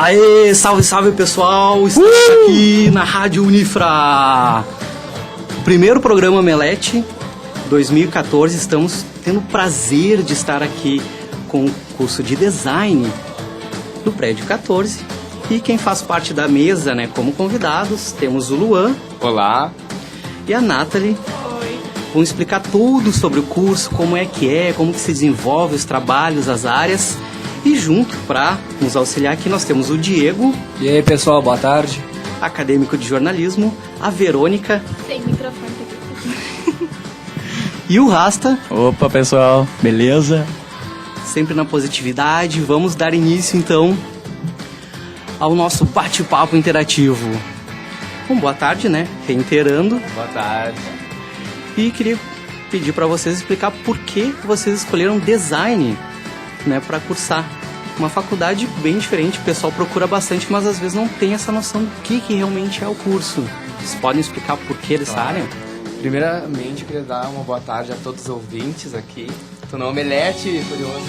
Aê, salve, salve pessoal, estamos aqui na Rádio Unifra. Primeiro programa Omelete 2014, estamos tendo o prazer de estar aqui com o curso de design do Prédio 14. E quem faz parte da mesa, né, como convidados, temos o Luan. Olá. E a Nathalie. Oi. Vão explicar tudo sobre o curso, como que se desenvolve os trabalhos, as áreas. E junto, para nos auxiliar aqui, nós temos o Diego. E aí, pessoal, boa tarde. Acadêmico de jornalismo. A Verônica. Tem microfone aqui. E o Rasta. Opa, pessoal, beleza? Sempre na positividade. Vamos dar início, então, ao nosso bate-papo interativo. Bom, boa tarde, né? Reiterando. Boa tarde. E queria pedir para vocês explicar por que vocês escolheram design, né, para cursar. Uma faculdade bem diferente, o pessoal procura bastante, mas às vezes não tem essa noção do que realmente é o curso. Vocês podem explicar por que dessa área? Primeiramente, eu queria dar uma boa tarde a todos os ouvintes aqui. Tô no Omelete, curioso.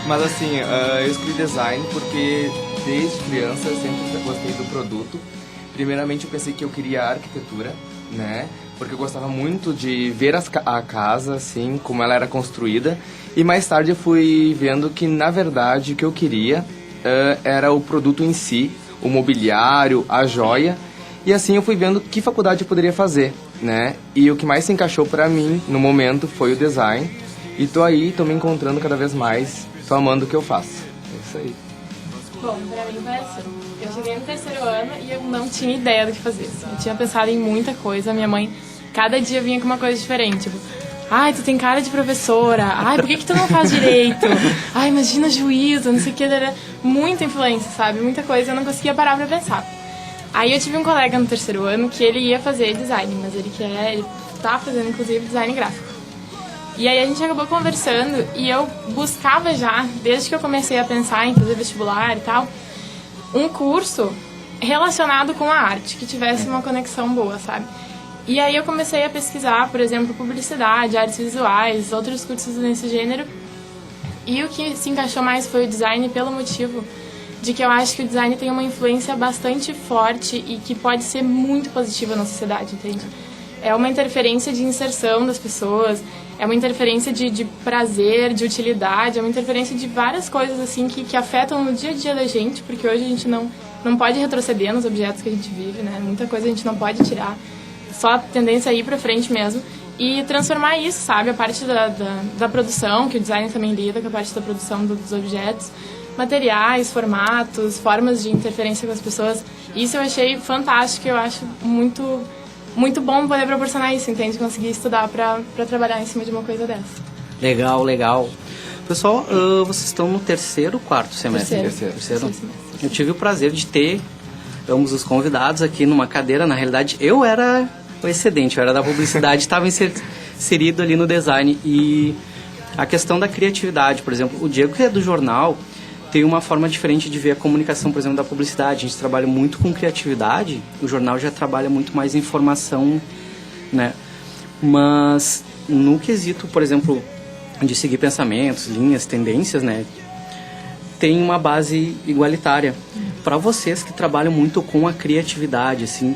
Mas assim, eu escolhi design porque desde criança eu sempre gostei do produto. Primeiramente eu pensei que eu queria arquitetura, né? Porque eu gostava muito de ver a casa, assim, como ela era construída. E mais tarde eu fui vendo que, na verdade, o que eu queria era o produto em si, o mobiliário, a joia. E assim eu fui vendo que faculdade eu poderia fazer, né? E o que mais se encaixou pra mim, no momento, foi o design. E tô me encontrando cada vez mais, tô amando o que eu faço. É isso aí. Bom, pra mim vai assim. Eu cheguei no terceiro ano e eu não tinha ideia do que fazer. Eu tinha pensado em muita coisa. Minha mãe, cada dia vinha com uma coisa diferente. Tipo, ai, tu tem cara de professora. Ai, por que tu não faz direito? Ai, imagina juízo, não sei o que. Era muita influência, sabe? Muita coisa. Eu não conseguia parar pra pensar. Aí eu tive um colega no terceiro ano que ele ia fazer design, mas ele tá fazendo, inclusive, design gráfico. E aí a gente acabou conversando e eu buscava já, desde que eu comecei a pensar em fazer vestibular e tal, um curso relacionado com a arte, que tivesse uma conexão boa, sabe? E aí eu comecei a pesquisar, por exemplo, publicidade, artes visuais, outros cursos nesse gênero. E o que se encaixou mais foi o design, pelo motivo de que eu acho que o design tem uma influência bastante forte e que pode ser muito positiva na sociedade, entende? É uma interferência de inserção das pessoas, é uma interferência de prazer, de utilidade, é uma interferência de várias coisas assim que afetam no dia a dia da gente, porque hoje a gente não pode retroceder nos objetos que a gente vive, né? Muita coisa a gente não pode tirar, só a tendência a ir pra frente mesmo. E transformar isso, sabe? A parte da produção, que o design também lida com a parte da produção dos objetos, materiais, formatos, formas de interferência com as pessoas. Isso eu achei fantástico, eu acho muito bom poder proporcionar isso, entende? Conseguir estudar pra trabalhar em cima de uma coisa dessa. Legal, legal. Pessoal, vocês estão no terceiro ou quarto semestre? Terceiro semestre. Eu tive o prazer de ter ambos os convidados aqui numa cadeira. Na realidade, eu era o excedente, eu era da publicidade, estava inserido ali no design. E a questão da criatividade, por exemplo, o Diego, que é do jornal, tem uma forma diferente de ver a comunicação, por exemplo, da publicidade. A gente trabalha muito com criatividade, o jornal já trabalha muito mais informação, né? Mas no quesito, por exemplo, de seguir pensamentos, linhas, tendências, né? Tem uma base igualitária. Para vocês que trabalham muito com a criatividade, assim,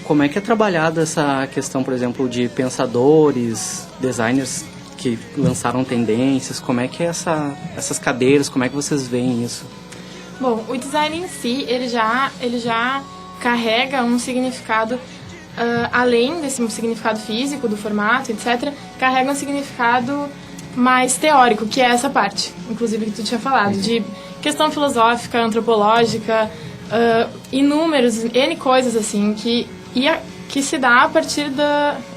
como é que é trabalhada essa questão, por exemplo, de pensadores, designers que lançaram tendências, como é que é essas cadeiras, como é que vocês veem isso? Bom, o design em si, ele já carrega um significado, além desse significado físico, do formato, etc., carrega um significado mais teórico, que é essa parte, inclusive que tu tinha falado, de questão filosófica, antropológica, inúmeros, N coisas assim, que se dá a partir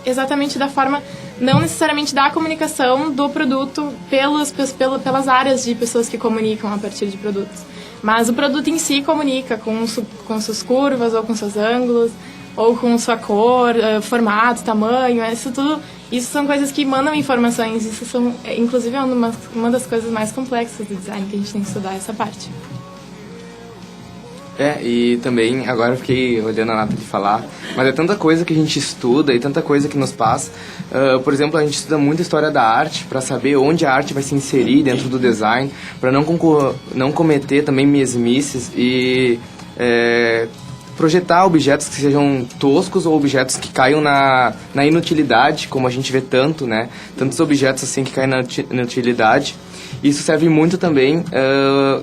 exatamente da forma, não necessariamente da comunicação do produto pelas áreas de pessoas que comunicam a partir de produtos. Mas o produto em si comunica com suas curvas, ou com seus ângulos, ou com sua cor, formato, tamanho, isso são coisas que mandam informações. Isso são, inclusive, é uma das coisas mais complexas do design, que a gente tem que estudar essa parte. E também, agora eu fiquei olhando a Nathalie falar, mas é tanta coisa que a gente estuda e tanta coisa que nos passa. Por exemplo, a gente estuda muito história da arte para saber onde a arte vai se inserir dentro do design, para não cometer também mesmices e projetar objetos que sejam toscos ou objetos que caiam na inutilidade, como a gente vê tanto, né? Tantos objetos assim que caem na inutilidade. Isso serve muito também,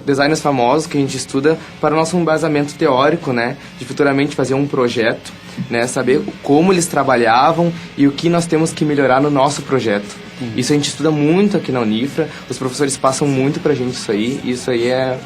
designers famosos que a gente estuda, para o nosso embasamento teórico, né? De futuramente fazer um projeto, né? Saber como eles trabalhavam e o que nós temos que melhorar no nosso projeto. Isso a gente estuda muito aqui na Unifra, os professores passam muito pra gente isso aí, e isso aí a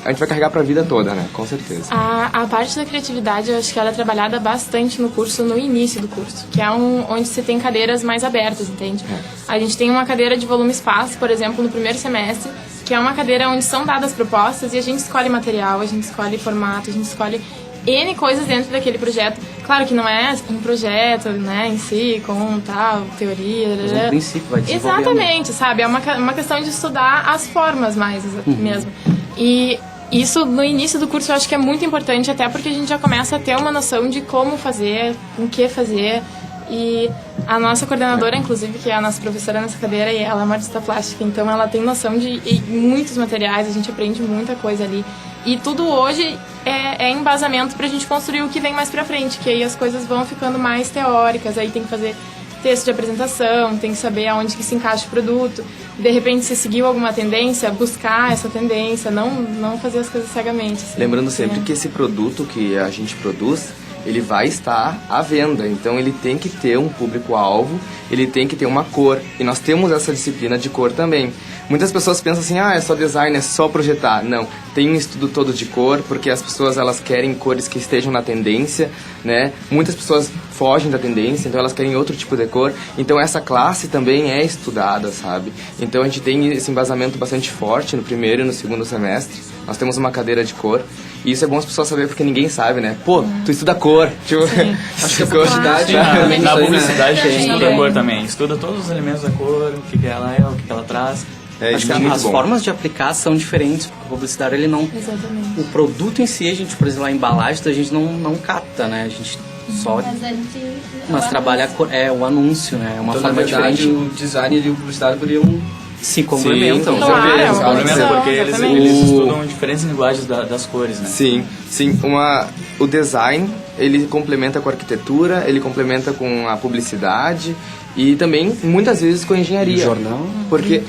gente vai carregar pra vida toda, né? Com certeza. A parte da criatividade, eu acho que ela é trabalhada bastante no curso, no início do curso, que é onde você tem cadeiras mais abertas, entende? A gente tem uma cadeira de volume e espaço, por exemplo, no primeiro semestre, que é uma cadeira onde são dadas propostas e a gente escolhe material, a gente escolhe formato, a gente escolhe N coisas dentro daquele projeto. Claro que não é um projeto, né, em si, com tal, teoria... Mas no princípio vai desenvolvendo. Exatamente, sabe? É uma questão de estudar as formas mais mesmo. E isso, no início do curso, eu acho que é muito importante, até porque a gente já começa a ter uma noção de como fazer, o que fazer. E a nossa coordenadora, inclusive, que é a nossa professora nessa cadeira, e ela é uma artista plástica, então ela tem noção de muitos materiais, a gente aprende muita coisa ali. E tudo hoje é embasamento pra gente construir o que vem mais pra frente, que aí as coisas vão ficando mais teóricas, aí tem que fazer texto de apresentação, tem que saber aonde que se encaixa o produto. De repente, se seguiu alguma tendência, buscar essa tendência, não fazer as coisas cegamente. Assim. Lembrando sempre que esse produto que a gente produz, ele vai estar à venda, então ele tem que ter um público-alvo, ele tem que ter uma cor, e nós temos essa disciplina de cor também. Muitas pessoas pensam assim, é só design, é só projetar. Não, tem um estudo todo de cor, porque as pessoas elas querem cores que estejam na tendência, né? Muitas pessoas fogem da tendência, então elas querem outro tipo de cor. Então essa classe também é estudada, sabe? Então a gente tem esse embasamento bastante forte no primeiro e no segundo semestre. Nós temos uma cadeira de cor. E isso é bom as pessoas saberem porque ninguém sabe, né? Pô, tu estuda cor. Tipo, acho que a publicidade, na publicidade a gente estuda a cor também. Estuda todos os elementos da cor, o que ela é, o que ela traz. Acho que as formas de aplicar são diferentes, porque a publicidade ele não... Exatamente. O produto em si, a gente, por exemplo, a embalagem, a gente não capta, né? A gente só... Mas trabalha o anúncio, né? É uma então, forma na verdade, diferente. O design e o publicidade poderiam... Se complementam. Porque eles estudam diferentes linguagens das cores, né? Sim. O design, ele complementa com a arquitetura, ele complementa com a publicidade e também, muitas vezes, com a engenharia. E jornal? Porque...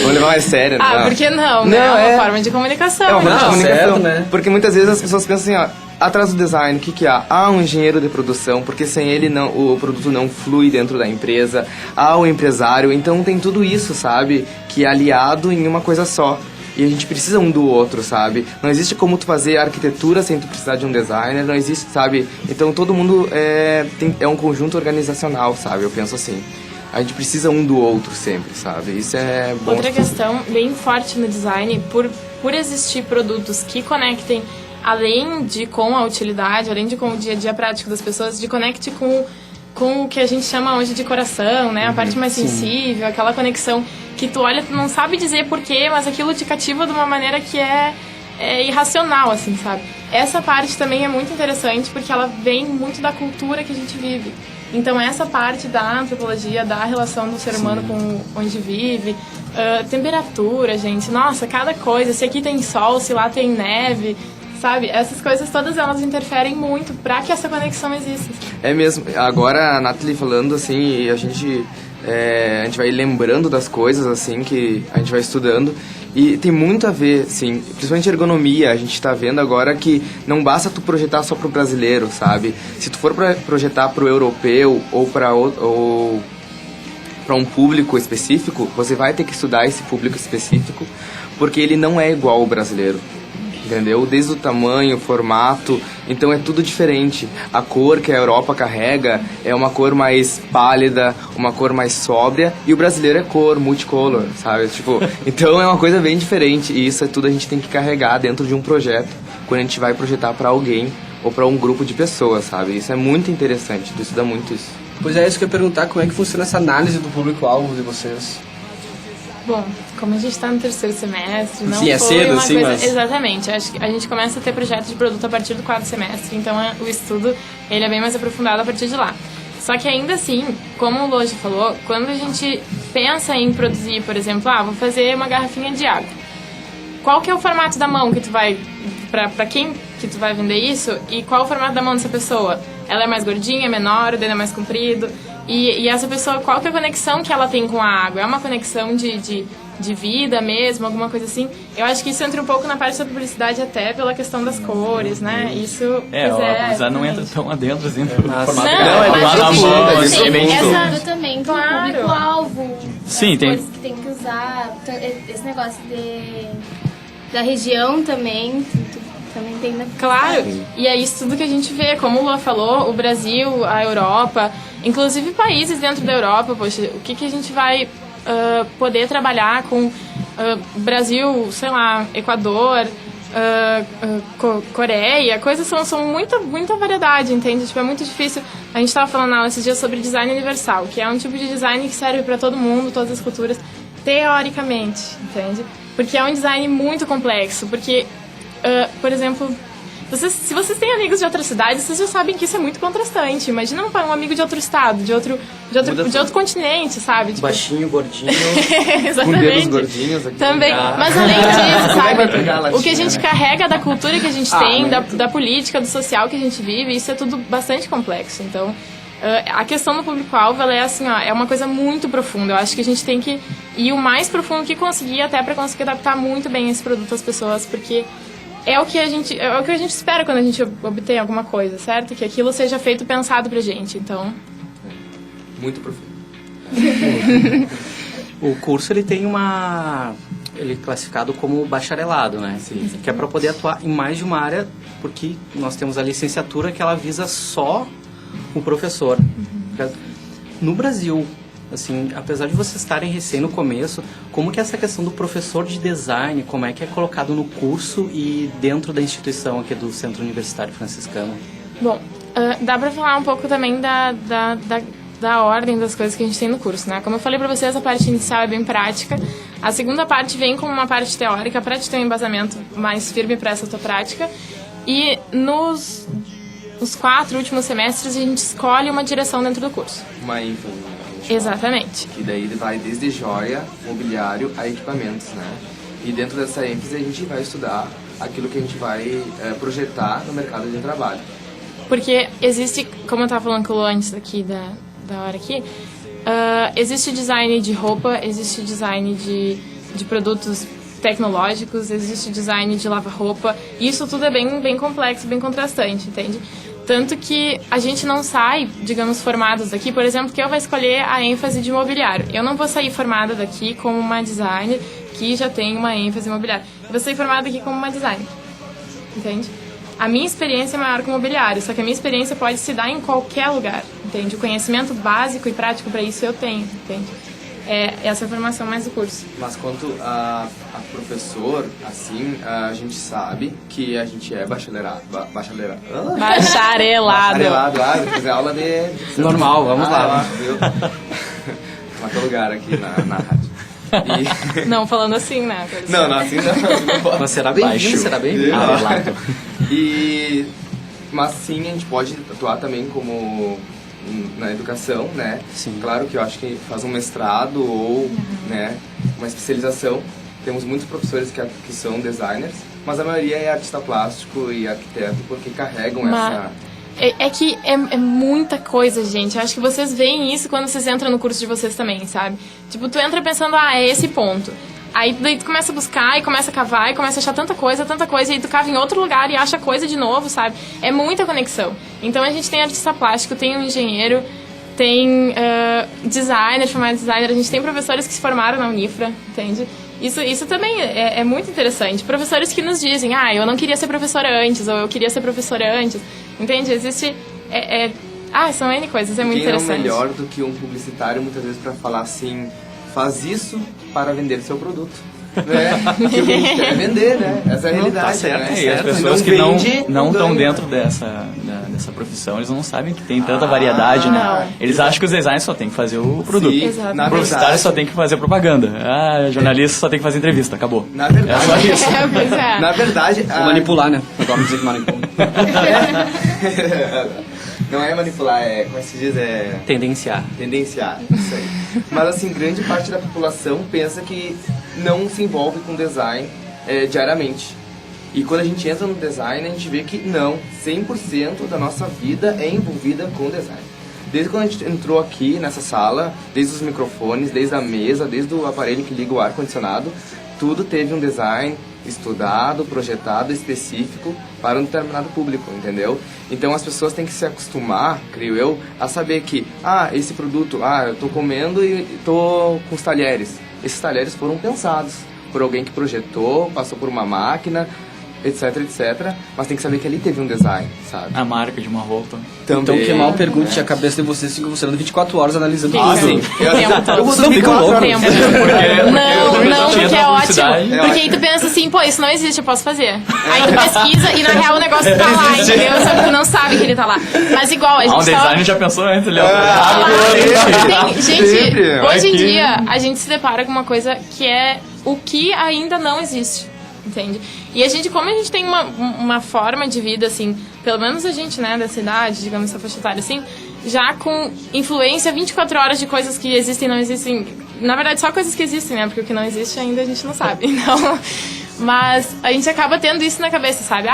Vamos levar mais sério, né? Por que não, né? É uma forma de comunicação. É uma forma de comunicação, certo, né? Porque muitas vezes as pessoas pensam assim, atrás do design, o que há? Há um engenheiro de produção, porque sem ele o produto não flui dentro da empresa. Há o empresário, então tem tudo isso, sabe? Que é aliado em uma coisa só. E a gente precisa um do outro, sabe? Não existe como tu fazer arquitetura sem tu precisar de um designer, não existe, sabe? Então todo mundo é um conjunto organizacional, sabe? Eu penso assim. A gente precisa um do outro sempre, sabe? Isso é bom. Outra questão bem forte no design, por existir produtos que conectem, além de com a utilidade, além de com o dia a dia prático das pessoas, de conecte com o que a gente chama hoje de coração, né? A parte mais sensível, aquela conexão que tu olha, tu não sabe dizer porquê, mas aquilo te cativa de uma maneira que é irracional, assim, sabe? Essa parte também é muito interessante porque ela vem muito da cultura que a gente vive. Então essa parte da antropologia, da relação do ser humano com onde vive, temperatura, gente, nossa, cada coisa, se aqui tem sol, se lá tem neve, sabe? Essas coisas todas elas interferem muito para que essa conexão exista. É mesmo. Agora a Nathalie falando assim, a gente vai lembrando das coisas assim que a gente vai estudando e tem muito a ver, sim, principalmente ergonomia. A gente está vendo agora que não basta tu projetar só pro brasileiro, sabe? Se tu for projetar pro europeu ou para um público específico, você vai ter que estudar esse público específico, porque ele não é igual ao brasileiro. Entendeu? Desde o tamanho, o formato, então é tudo diferente. A cor que a Europa carrega é uma cor mais pálida, uma cor mais sóbria, e o brasileiro é cor, multicolor, sabe? Tipo, então é uma coisa bem diferente, e isso é tudo a gente tem que carregar dentro de um projeto, quando a gente vai projetar para alguém ou para um grupo de pessoas, sabe? Isso é muito interessante, tu estuda muito isso. Pois é, isso que eu ia perguntar, como é que funciona essa análise do público-alvo de vocês? Bom, como a gente está no terceiro semestre, não Sim, é foi cedo, uma sim, coisa... mas... Exatamente, acho que a gente começa a ter projetos de produto a partir do quarto semestre, então o estudo ele é bem mais aprofundado a partir de lá. Só que ainda assim, como o Loji falou, quando a gente pensa em produzir, por exemplo, vou fazer uma garrafinha de água. Qual que é o formato da mão que tu vai... Pra quem que tu vai vender isso? E qual o formato da mão dessa pessoa? Ela é mais gordinha, menor, o dedo é mais comprido? E essa pessoa, qual que é a conexão que ela tem com a água? É uma conexão de vida mesmo, alguma coisa assim? Eu acho que isso entra um pouco na parte da publicidade até pela questão das cores, né? Isso... a publicidade não entra tão adentro assim no formato Não, é lá na mão, assim, é bem essa- também do Claro. público-alvo. Sim, as tem- cores que tem que usar. Esse negócio da região também tem na Claro, e é isso tudo que a gente vê, como o Lua falou, o Brasil, a Europa, inclusive países dentro da Europa, poxa, o que a gente vai poder trabalhar com Brasil, sei lá, Equador, Coreia, coisas são muita variedade, entende? Tipo, é muito difícil. A gente estava falando na aula esses dias sobre design universal, que é um tipo de design que serve para todo mundo, todas as culturas, teoricamente, entende? Porque é um design muito complexo, porque por exemplo, se vocês têm amigos de outras cidades, vocês já sabem que isso é muito contrastante. Imagina um amigo de outro estado, de outro continente, sabe? Tipo, Baixinho, gordinho. Com exatamente. dedos gordinhos aqui. Também. Mas além disso, Vai pegar a sabe? latinha, O que a gente né? carrega da cultura que a gente tem, né? da política, do social que a gente vive, isso é tudo bastante complexo. Então, a questão do público-alvo, ela é assim, é uma coisa muito profunda. Eu acho que a gente tem que ir o mais profundo que conseguir, até para conseguir adaptar muito bem esse produto às pessoas, porque é o que a gente espera quando a gente obtém alguma coisa, certo? Que aquilo seja feito pensado pra gente, então... Muito profundo. O curso, ele tem ele é classificado como bacharelado, né? Sim. Que é para poder atuar em mais de uma área, porque nós temos a licenciatura que ela visa só o professor. No Brasil, assim, apesar de vocês estarem recém no começo, como que é essa questão do professor de design, como é que é colocado no curso e dentro da instituição aqui do Centro Universitário Franciscano? Bom, dá pra falar um pouco também da ordem das coisas que a gente tem no curso, né? Como eu falei pra vocês, a parte inicial é bem prática. A segunda parte vem como uma parte teórica, pra te ter um embasamento mais firme pra essa tua prática. E nos 4 últimos semestres, a gente escolhe uma direção dentro do curso. Uma ênfase, né? Exatamente. E daí ele vai desde joia, mobiliário a equipamentos, né? E dentro dessa ênfase a gente vai estudar aquilo que a gente vai projetar no mercado de trabalho. Porque existe, como eu estava falando com o Lu antes aqui da hora aqui, existe design de roupa, existe design de produtos tecnológicos, existe design de lava-roupa. Isso tudo é bem complexo, bem contrastante, entende? Tanto que a gente não sai, digamos, formados daqui, por exemplo, que eu vou escolher a ênfase de mobiliário. Eu não vou sair formada daqui como uma designer que já tem uma ênfase imobiliária. Eu vou sair formada aqui como uma designer, entende? A minha experiência é maior com mobiliário, só que a minha experiência pode se dar em qualquer lugar, entende? O conhecimento básico e prático para isso eu tenho, entende? Essa é a formação mais do curso. Mas quanto a professor, assim, a gente sabe que a gente é bacharelado. Bacharelado. Bacharelado, fazer aula de... Normal, vamos lá. Viu? Marca lugar aqui na rádio. Não falando assim, né? Não, assim não pode. Mas será bem-vindo, será bem-vindo. Mas sim, a gente pode atuar também como na educação, né? Sim. Claro que eu acho que faz um mestrado ou né, uma especialização. Temos muitos professores que são designers, mas a maioria é artista plástico e arquiteto porque carregam essa... É que é muita coisa, gente. Eu acho que vocês veem isso quando vocês entram no curso de vocês também, sabe? Tipo, tu entra pensando, é esse ponto. Aí daí tu começa a buscar e começa a cavar e começa a achar tanta coisa, e aí tu cava em outro lugar e acha coisa de novo, sabe? É muita conexão. Então a gente tem artista plástico, tem um engenheiro, tem designer, formado designer, a gente tem professores que se formaram na Unifra, entende? Isso também é muito interessante. Professores que nos dizem, eu não queria ser professora antes, ou eu queria ser professora antes. Entende? Existe... são N coisas, é muito interessante. Quem é melhor do que um publicitário, muitas vezes, para falar assim, faz isso para vender seu produto. Que o que a gente quer é vender, né? Essa é a realidade, tá certo, né? E as certo. pessoas Não que vende, não não estão ganha. dentro dessa profissão, eles não sabem que tem tanta variedade, né? Não. Eles acham que os designers só tem que fazer o produto. Sim, Exato. na O publicitário verdade, só tem que fazer propaganda. Jornalista só tem que fazer entrevista, acabou. na verdade, É só isso. Pois é. na verdade, Ou manipular, né? Agora dizer que manipula. não é manipular, é, como é que se diz, é Tendenciar. tendenciar, isso aí. Mas assim, grande parte da população pensa que não se envolve com design diariamente. E quando a gente entra no design, a gente vê que não, 100% da nossa vida é envolvida com design. Desde quando a gente entrou aqui nessa sala, desde os microfones, desde a mesa, desde o aparelho que liga o ar-condicionado, tudo teve um design estudado, projetado, específico para um determinado público, entendeu? Então as pessoas têm que se acostumar, creio eu, a saber que, esse produto, eu tô comendo e tô com os talheres. Esses talheres foram pensados por alguém que projetou, passou por uma máquina, etc, etc. Mas tem que saber que ali teve um design, sabe? A marca de uma roupa. Também. Então que mal pergunte a cabeça de vocês ficam funcionando 24 horas analisando Ah, tudo. Sim. Tempo todo. Eu vou Não, dormir ficam 4 loucos. horas. Não, porque é ótimo. É Porque aí ótimo. tu pensa assim, pô, isso não existe, eu posso fazer. Aí tu pesquisa e na real o negócio tá lá, entendeu? Só que tu não sabe que ele tá lá. Mas igual, a Um gente tava... designer já pensou antes, ele Gente, Sempre. hoje em Aqui. dia a gente se depara com uma coisa que é o que ainda não existe, entende? E a gente, como a gente tem uma forma de vida, assim, pelo menos a gente, né, da cidade, digamos, essa faixa etária, assim, já com influência 24 horas de coisas que existem e não existem. Na verdade, só coisas que existem, né? Porque o que não existe ainda a gente não sabe. Então, mas a gente acaba tendo isso na cabeça, sabe?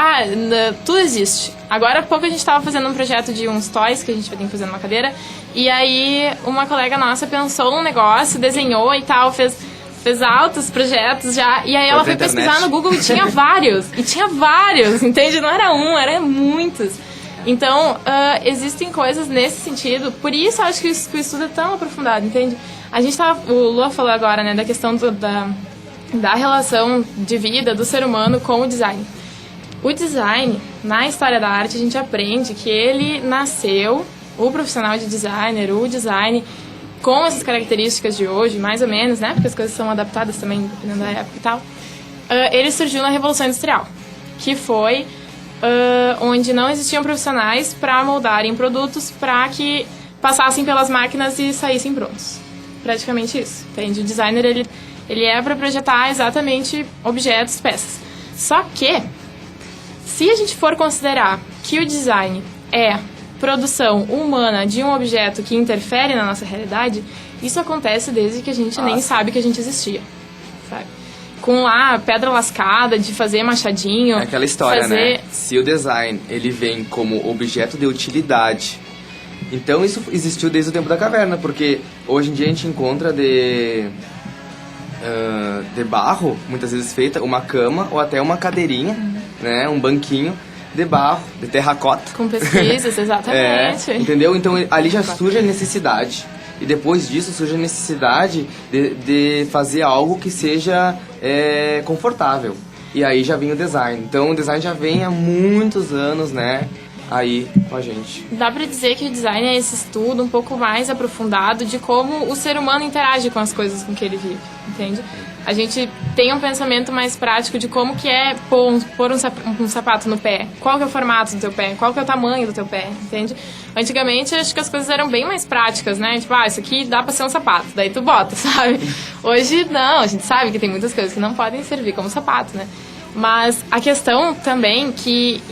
Tudo existe. Agora há pouco a gente estava fazendo um projeto de uns toys que a gente vai ter que fazer numa cadeira. E aí uma colega nossa pensou um negócio, desenhou e tal, fez altos projetos já. E aí ela foi internet. pesquisar no Google e tinha vários. E tinha vários, entende? Não era um, era muitos. Então, existem coisas nesse sentido. Por isso, acho que o estudo é tão aprofundado, entende? A gente o Lua falou agora, né, da questão da relação de vida do ser humano com o design. O design, na história da arte, a gente aprende que ele nasceu, o profissional de designer, o design, com essas características de hoje, mais ou menos, né? Porque as coisas são adaptadas também, dependendo da época e tal. Ele surgiu na Revolução Industrial, que foi onde não existiam profissionais para moldarem produtos para que passassem pelas máquinas e saíssem prontos. Praticamente isso, entende? O designer, ele é para projetar exatamente objetos, peças. Só que, se a gente for considerar que o design é produção humana de um objeto que interfere na nossa realidade, isso acontece desde que a gente nem sabe que a gente existia, sabe? Com lá, pedra lascada, de fazer machadinho. É aquela história, fazer... né? Se o design, ele vem como objeto de utilidade, então isso existiu desde o tempo da caverna, porque hoje em dia a gente encontra de barro, muitas vezes feita, uma cama ou até uma cadeirinha, né? Um banquinho de barro, de terracota. Com pesquisas, exatamente. Entendeu? Então ali já surge a necessidade. E depois disso surge a necessidade de fazer algo que seja confortável. E aí já vem o design. Então o design já vem há muitos anos, né? Aí com a gente. Dá pra dizer que o design é esse estudo um pouco mais aprofundado de como o ser humano interage com as coisas com que ele vive, entende? A gente tem um pensamento mais prático de como que é pôr um sapato no pé. Qual que é o formato do teu pé? Qual que é o tamanho do teu pé, entende? Antigamente, acho que as coisas eram bem mais práticas, né? Tipo, isso aqui dá pra ser um sapato, daí tu bota, sabe? Hoje, não, a gente sabe que tem muitas coisas que não podem servir como sapato, né? Mas a questão também que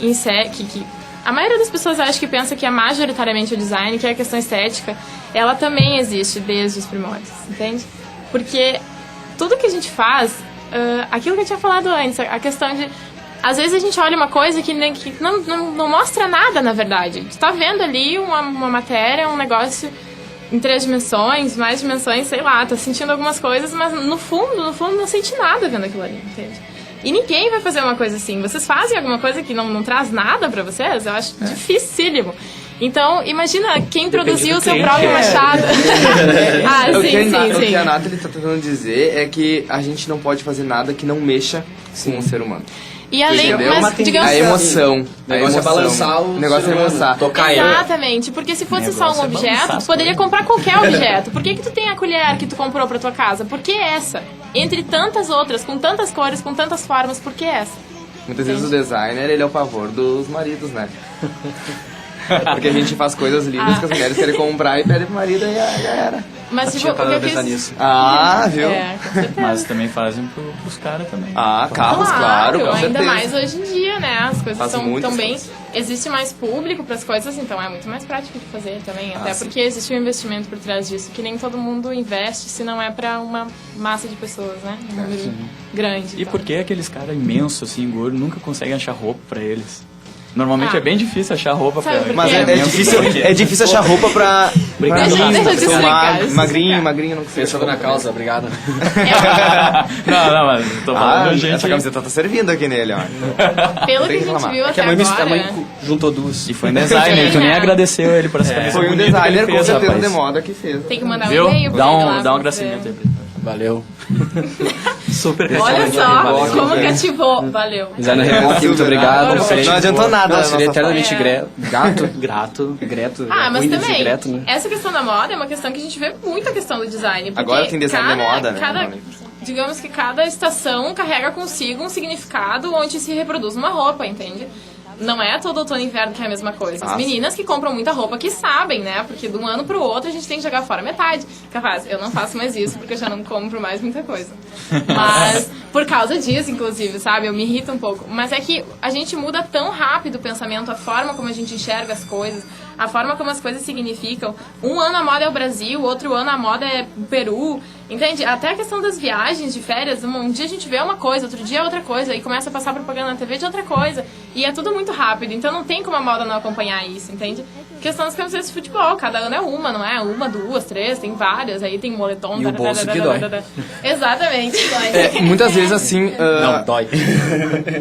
a maioria das pessoas acho que pensa que é majoritariamente o design, que é a questão estética, ela também existe desde os primórdios, entende? Porque tudo que a gente faz, aquilo que eu tinha falado antes, a questão de... Às vezes a gente olha uma coisa que não mostra nada, na verdade. Tu tá vendo ali uma matéria, um negócio em 3 dimensões, mais dimensões, sei lá, tá sentindo algumas coisas, mas no fundo não sente nada vendo aquilo ali, entende? E ninguém vai fazer uma coisa assim. Vocês fazem alguma coisa que não traz nada pra vocês? Eu acho dificílimo. Então, imagina quem produziu o seu próprio machado. O que sim. a Nathalie está tentando dizer é que a gente não pode fazer nada que não mexa com o ser humano. E além, Entendeu? mas digamos A emoção. O negócio é balançar o negócio ser é humano, emoção. tocar ele. Exatamente, porque se fosse só um objeto, tu poderia comprar qualquer objeto. Por que tu tem a colher que tu comprou pra tua casa? Por que essa? Entre tantas outras, com tantas cores, com tantas formas, por que essa? Muitas vezes o designer, ele é o pavor dos maridos, né? Porque a gente faz coisas lindas que as mulheres querem comprar e pedem pro marido e já era. Mas tipo, o que eu quis... Ah, viu? É, com certeza. Mas também fazem pros caras também. Ah, carros, claro, com ainda certeza. mais hoje em dia, né? As coisas Faz estão muitas tão bem... coisas. Existe mais público para as coisas, então é muito mais prático de fazer também. Até porque existe um investimento por trás disso, que nem todo mundo investe se não é para uma massa de pessoas, né? Um número grande. E por que aqueles caras imensos, assim, gordos, nunca conseguem achar roupa pra eles? Normalmente é bem difícil achar roupa Sabe pra... por Mas quê? é difícil achar roupa pra Deixa eu te explicar. magrinho, não sei. Pensando na causa, obrigado. não, mas tô falando gente... essa camiseta tá servindo aqui nele, ó. Pelo que Tem a que gente reclamar. viu É que até a agora... mãe juntou duas. E foi um designer, tu nem agradeceu ele por essa camisa Foi um bonita que designer ele com fez, certeza rapaz. de moda que fez. Tem que mandar um Viu? e-mail pro Dá ele um lá pra agradecimento você. aí pra ele. Valeu. Super Olha só Valeu. como cativou. Valeu. Designer Remote, muito obrigado. Não adiantou nada. Não, na seria nossa eternamente É. grato. Grato. Greto. Ah, mas Windows também, e Greto, né? essa questão da moda é uma questão que a gente vê muito a questão do design. Porque Agora tem design de moda, né? Digamos que cada estação carrega consigo um significado onde se reproduz uma roupa, entende? Não é todo outono e inverno que é a mesma coisa. As Ah, meninas que compram muita roupa que sabem, né? Porque de um ano pro outro a gente tem que jogar fora metade. Capaz, eu não faço mais isso porque eu já não compro mais muita coisa. Mas por causa disso, inclusive, sabe? Eu me irrito um pouco. Mas é que a gente muda tão rápido o pensamento, a forma como a gente enxerga as coisas, a forma como as coisas significam. Um ano a moda é o Brasil, outro ano a moda é o Peru. Entende? Até a questão das viagens de férias, um dia a gente vê uma coisa, outro dia é outra coisa, e começa a passar propaganda na TV de outra coisa. E é tudo muito rápido, então não tem como a moda não acompanhar isso, entende? Questão das camisetas de futebol, cada ano é uma, não é? Uma, duas, três, tem várias, aí tem moletom... E o bolso que dói. Exatamente. Muitas vezes assim... Não, dói.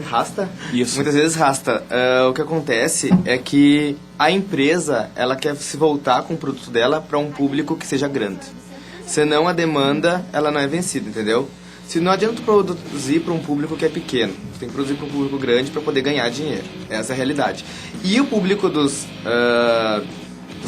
Rasta? Isso. Muitas vezes rasta. O que acontece é que a empresa, ela quer se voltar com o produto dela para um público que seja grande. Senão a demanda, ela não é vencida, entendeu? Se não adianta produzir para um público que é pequeno, você tem que produzir para um público grande para poder ganhar dinheiro. Essa é a realidade. E o público dos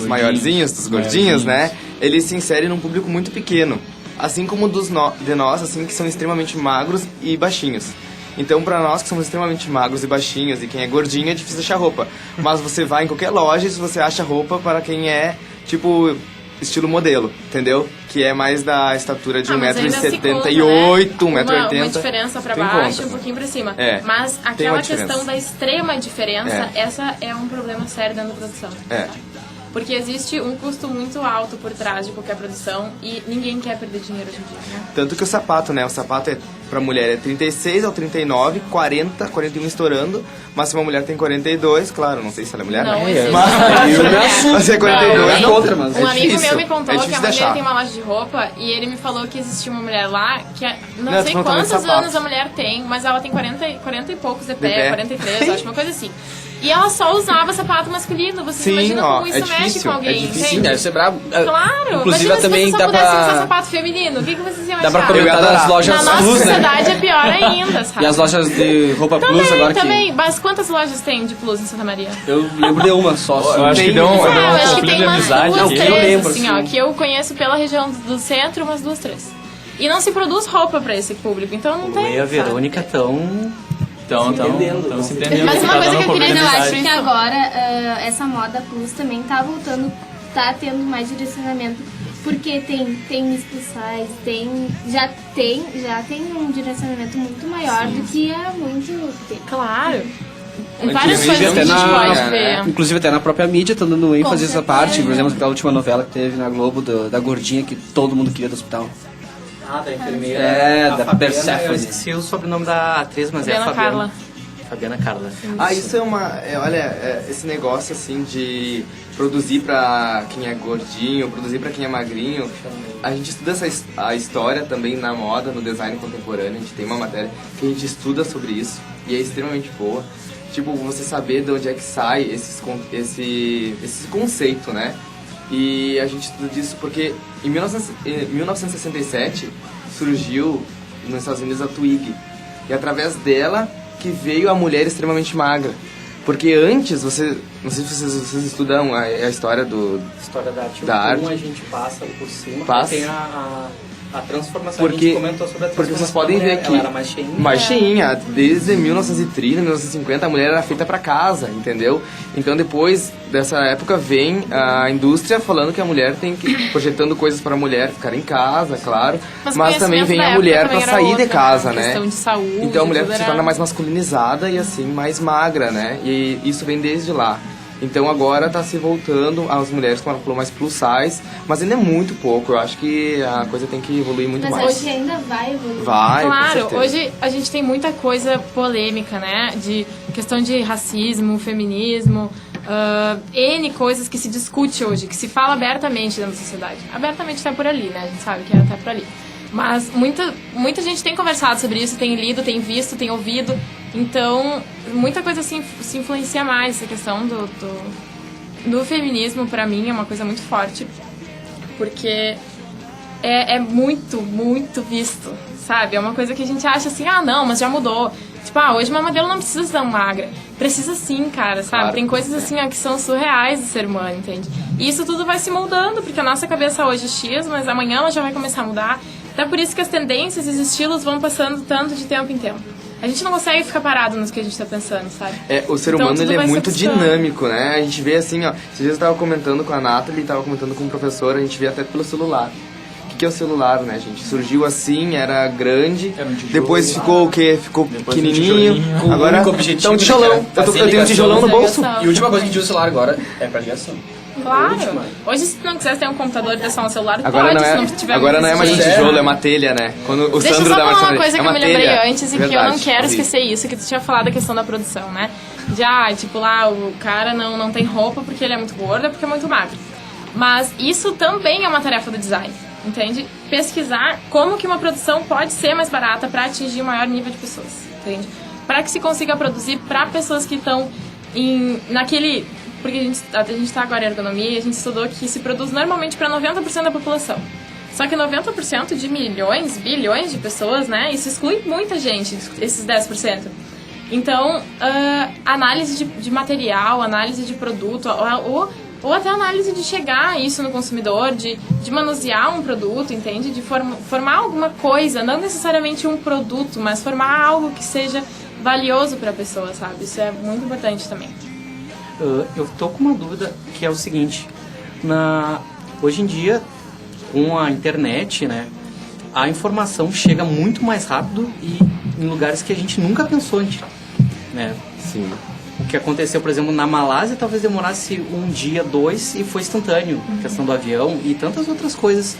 maiorzinhos, dos gordinhos, né? Ele se insere num público muito pequeno. Assim como de nós, assim, que são extremamente magros e baixinhos. Então, pra nós que somos extremamente magros e baixinhos e quem é gordinho é difícil achar roupa. Mas você vai em qualquer loja e você acha roupa para quem é, tipo, estilo modelo, entendeu? Que é mais da estatura de mas ainda se 1,78m, conta, né? 1,80m. Uma diferença pra Tem baixo conta. e um pouquinho pra cima. É, Mas tem aquela uma diferença. questão da extrema diferença, essa é um problema sério dentro da produção. É. Porque existe um custo muito alto por trás de qualquer produção e ninguém quer perder dinheiro hoje em dia, né? Tanto que o sapato, né? O sapato pra mulher é 36 ao 39, 40, 41 estourando. Mas se uma mulher tem 42, claro, não sei se ela é mulher, Não né? existe. Mas Eu me assusto. Mas é 42, Não, contra, mas Um amigo difícil, meu me contou é que a difícil mãe de dele achar. tem uma loja de roupa e ele me falou que existia uma mulher lá que não Não, sei tô falando quantos de sapato. anos a mulher tem, mas ela tem 40 e poucos de pé, pé. 43, acho, uma coisa assim. E ela só usava sapato masculino. Você Sim, imagina ó, como isso é mexe difícil, com alguém, é difícil. Sim, entende? deve ser brabo. Claro, Inclusive imagina também se vocês dá só pudessem usar pra... sapato feminino, o que vocês iam Dá pra achar? aproveitar adorar. das lojas Na nossa plus, né? sociedade é pior ainda, sabe? E as lojas de roupa plus agora que... Também, mas quantas lojas tem de plus em Santa Maria? Eu lembro de uma só. Eu acho que Tem- deu um Eu acho que conflito tem de umas amizade duas, aqui. três, eu lembro, assim, assim. ó, que eu conheço pela região do centro, umas duas, três. E não se produz roupa pra esse público, então não O tem. Lei e a sabe? Verônica estão... Então se entendendo. Mas uma tá coisa dando que eu queria dizer, eu acho oportunidade. que agora essa moda plus também tá voltando, tá tendo mais direcionamento, porque tem Miss Plus Size, já tem um direcionamento muito maior do que há muito tempo. Claro. Em várias Inclusive, coisas que a até gente na- pode ver. Inclusive até na própria mídia tá dando ênfase essa certeza. parte. Por exemplo, aquela última novela que teve na Globo da gordinha que todo mundo queria do hospital. Ah, da enfermeira. É, A da Fabiana, Persephone. Eu esqueci o sobrenome da atriz, mas Fabiana é a Fabiana. Carla. Fabiana Carla. Ah, isso é uma... esse negócio, assim, de produzir pra quem é gordinho, produzir pra quem é magrinho. A gente estuda a história também na moda, no design contemporâneo. A gente tem uma matéria que a gente estuda sobre isso e é extremamente boa. Tipo, você saber de onde é que sai esse conceito, né? E a gente estuda disso porque em 1967 surgiu nos Estados Unidos a Twig. E através dela que veio a mulher extremamente magra. Porque antes, não sei se vocês estudam a história História da arte. Da arte. A gente passa por cima. Passa. Tem a transformação. A Porque, gente comentou sobre a transformação. porque vocês podem da ver mulher. que Ela era mais cheinha. mais cheinha. Desde 1930, 1950, a mulher era feita pra casa, entendeu? Então depois dessa época vem a indústria falando que a mulher tem que... projetando coisas pra mulher ficar em casa, claro. Mas também vem a mulher pra sair de casa, né? Questão de saúde, Então a mulher tudo se era- torna mais masculinizada e assim, mais magra, né? E isso vem desde lá. Então agora tá se voltando as mulheres, como ela falou, mais plus size, mas ainda é muito pouco. Eu acho que a coisa tem que evoluir muito Mas mais. hoje ainda vai evoluir. Vai, com Claro, certeza. hoje a gente tem muita coisa polêmica, né? De questão de racismo, feminismo, N coisas que se discute hoje, que se fala abertamente dentro da sociedade. Abertamente tá por ali, né? A gente sabe que tá por ali. Mas muita gente tem conversado sobre isso, tem lido, tem visto, tem ouvido. Então, muita coisa se influencia mais. Essa questão do feminismo, pra mim, é uma coisa muito forte. Porque é muito, muito visto, sabe? É uma coisa que a gente acha assim, ah, não, mas já mudou. Tipo, hoje uma modelo não precisa ser magra. Precisa sim, cara, sabe? Claro. Tem coisas assim, ó, que são surreais do ser humano, entende? E isso tudo vai se moldando, porque a nossa cabeça hoje é X, mas amanhã ela já vai começar a mudar. Até por isso que as tendências e os estilos vão passando tanto de tempo em tempo. A gente não consegue ficar parado nos que a gente tá pensando, sabe? O ser Então, humano tudo ele é vai se muito ajustando. dinâmico, né? A gente vê assim, ó. Esses dias eu tava comentando com a Nathalie, tava comentando com o professor, a gente vê até pelo celular. O que é o celular, né, gente? Surgiu assim, era grande, Era um tijolo, depois ficou o quê? Ficou Depois pequenininho, um tijolinho. Com o agora único objetivo tá um de tijolão. fazer Eu tenho um ligação. tijolão no bolso. E a última coisa que a gente usa o celular agora é pra ligação. Claro. Última. Hoje, se tu não quiser ter um computador e ter só um celular, Agora pode, não se é, não tiver agora não é mais um gente. tijolo, é uma telha, né? Quando o Deixa eu Sandro só dá falar mais uma coisa que eu me lembrei antes e que eu não Verdade, quero horrível. esquecer isso, que tu tinha falado da questão da produção, né? Tipo lá, o cara não tem roupa porque ele é muito gordo, é porque é muito magro. Mas isso também é uma tarefa do design, entende? Pesquisar como que uma produção pode ser mais barata para atingir o maior nível de pessoas, entende? Para que se consiga produzir para pessoas que estão naquele... Porque a gente tá agora em ergonomia e a gente estudou que se produz normalmente para 90% da população. Só que 90% de milhões, bilhões de pessoas, né? Isso exclui muita gente, esses 10%. Então, análise de material, análise de produto, ou até análise de chegar a isso no consumidor, de manusear um produto, entende? De formar alguma coisa, não necessariamente um produto, mas formar algo que seja valioso para a pessoa, sabe? Isso é muito importante também. Eu tô com uma dúvida que é o seguinte: hoje em dia, com a internet, né, a informação chega muito mais rápido e em lugares que a gente nunca pensou antes, né? Sim. O que aconteceu, por exemplo, na Malásia talvez demorasse um dia, 2 e foi instantâneo, a questão do avião e tantas outras coisas.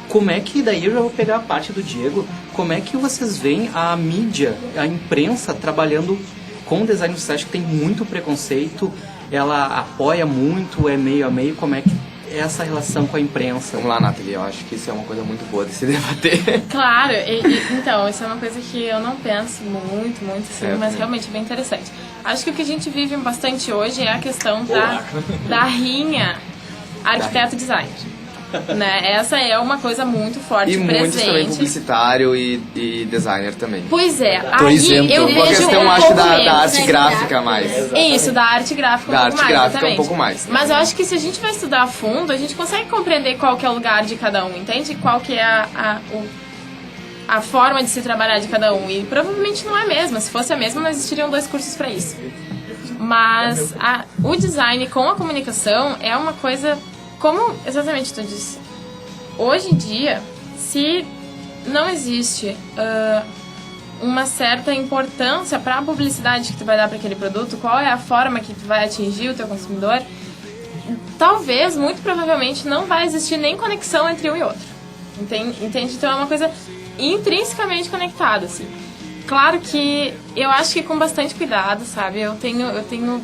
Como é que, daí eu já vou pegar a parte do Diego, como é que vocês veem a mídia, a imprensa trabalhando com design? Você acha que tem muito preconceito? Ela apoia muito, é meio a meio? Como é que é essa relação com a imprensa? Vamos lá, Nathalie, eu acho que isso é uma coisa muito boa de se debater. Claro, então, isso é uma coisa que eu não penso muito, assim, mas realmente é bem interessante. Acho que o que a gente vive bastante hoje é a questão da rinha arquiteto-designer. Né? Essa é uma coisa muito forte, E presente. muitos também publicitário e designer também. Pois é, Por aí exemplo, eu Uma vejo questão, um acho, pouco da menos. arte gráfica mais. Isso, da arte gráfica Da um arte pouco mais, gráfica exatamente. um pouco mais. Mas eu acho que se a gente vai estudar a fundo, a gente consegue compreender qual que é o lugar de cada um, entende? Qual que é a forma de se trabalhar de cada um. E provavelmente não é a mesma. Se fosse a mesma, não existiriam 2 cursos para isso. Mas o design com a comunicação é uma coisa, como exatamente tu disse. Hoje em dia, se não existe uma certa importância para a publicidade que tu vai dar para aquele produto, qual é a forma que tu vai atingir o teu consumidor, talvez, muito provavelmente, não vai existir nem conexão entre um e outro. Entende? Então é uma coisa intrinsecamente conectada, assim. Claro que eu acho que com bastante cuidado, sabe? Eu tenho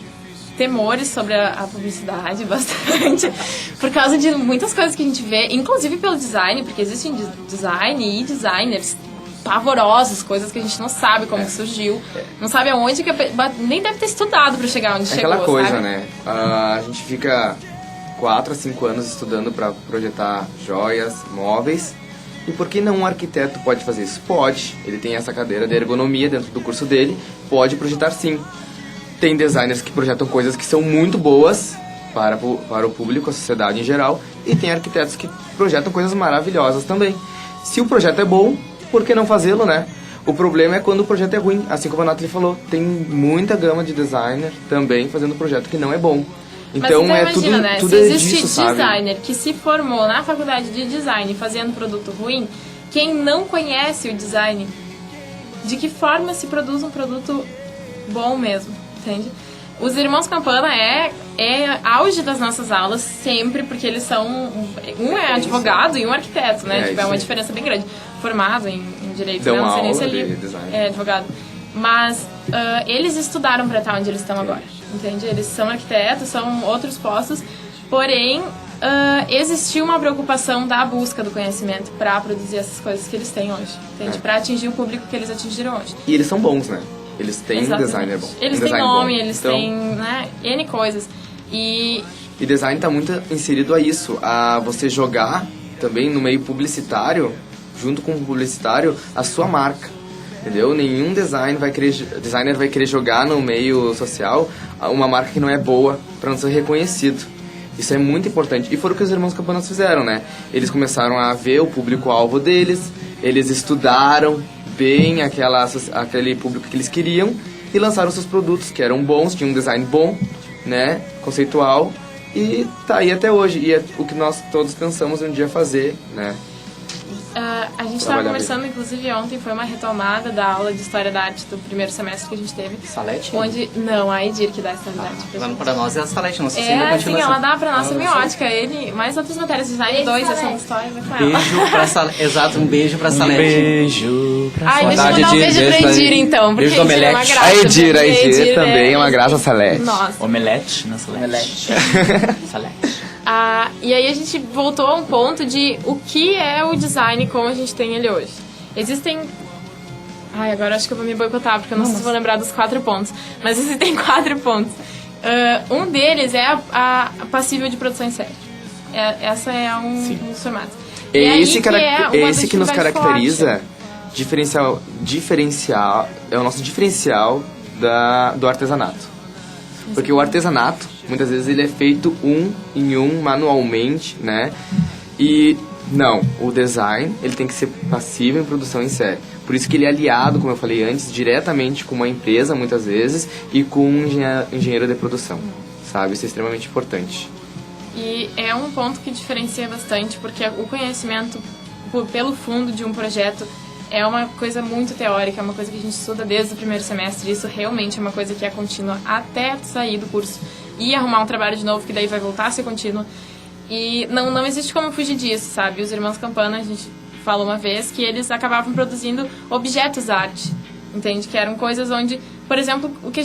temores sobre a publicidade, bastante, por causa de muitas coisas que a gente vê, inclusive pelo design, porque existem design e designers pavorosos, coisas que a gente não sabe como que surgiu, não sabe aonde, nem deve ter estudado para chegar onde É chegou, aquela coisa, sabe? né? A gente fica 4 a 5 anos estudando para projetar joias, móveis, E por que não um arquiteto pode fazer isso? Pode, ele tem essa cadeira de ergonomia dentro do curso dele, pode projetar sim. Tem designers que projetam coisas que são muito boas para o público, a sociedade em geral, e tem arquitetos que projetam coisas maravilhosas também. Se o projeto é bom, por que não fazê-lo, né? O problema é quando o projeto é ruim, assim como a Nathalie falou, tem muita gama de designer também fazendo projeto que não é bom. Então, imagina, tudo, né? tudo Se é existe disso, sabe? designer que se formou na faculdade de design fazendo produto ruim, quem não conhece o design, de que forma se produz um produto bom mesmo, entende? Os Irmãos Campana é auge das nossas aulas sempre, porque eles são... Um é advogado e um arquiteto, né? É uma diferença bem grande. Formado em direito, Dão né? Não sei nem aula se de ele design. é advogado. Mas eles estudaram para estar onde eles estão agora, entende? Eles são arquitetos, são outros postos, porém existiu uma preocupação da busca do conhecimento para produzir essas coisas que eles têm hoje, entende? Para atingir o público que eles atingiram hoje. E eles são bons, né? Eles têm um designer bom. Eles têm nome, eles têm, né, N coisas. E design está muito inserido a isso, a você jogar também no meio publicitário, junto com o publicitário, a sua marca. Entendeu? Nenhum designer vai querer jogar no meio social uma marca que não é boa para não ser reconhecido. Isso é muito importante. E foi o que os Irmãos Campanas fizeram, né? Eles começaram a ver o público-alvo deles, eles estudaram bem aquele público que eles queriam e lançaram seus produtos, que eram bons, tinham um design bom, né? Conceitual, e tá aí até hoje. E é o que nós todos pensamos um dia fazer, né? A gente estava conversando, inclusive ontem, foi uma retomada da aula de História da Arte do primeiro semestre que a gente teve. Salete? Não, a Edir que dá História da Arte pra gente. Para nós é a Salete, nossa sim, ela dá pra nós semiótica, mais outras matérias de design, 2, essa história, vai com ela. Beijo pra Salete, exato, um beijo pra Salete. Beijo pra Ai, deixa eu mandar um beijo pra Edir, então, porque beijo do Edir é uma Omelete. graça. A Edir também é uma graça, Salete. Nossa. Omelete na Salete. Salete. E aí a gente voltou a um ponto de o que é o design como a gente tem ele hoje. Existem... agora acho que eu vou me boicotar, porque eu não sei se vou lembrar dos 4 pontos. Mas existem 4 pontos. Um deles é a passível de produção em série. Essa é um dos formatos. Esse que nos caracteriza, é o nosso diferencial do artesanato. Porque o artesanato, muitas vezes, ele é feito um em um, manualmente, né? E não, o design, ele tem que ser passível em produção em série. Por isso que ele é aliado, como eu falei antes, diretamente com uma empresa, muitas vezes, e com um engenheiro de produção, sabe? Isso é extremamente importante. E é um ponto que diferencia bastante, porque o conhecimento pelo fundo de um projeto é uma coisa muito teórica, é uma coisa que a gente estuda desde o primeiro semestre. Isso realmente é uma coisa que é contínua até sair do curso e arrumar um trabalho de novo, que daí vai voltar a ser contínua. E não existe como fugir disso, sabe? Os Irmãos Campana, a gente falou uma vez que eles acabavam produzindo objetos arte, entende? Que eram coisas onde, por exemplo, o que a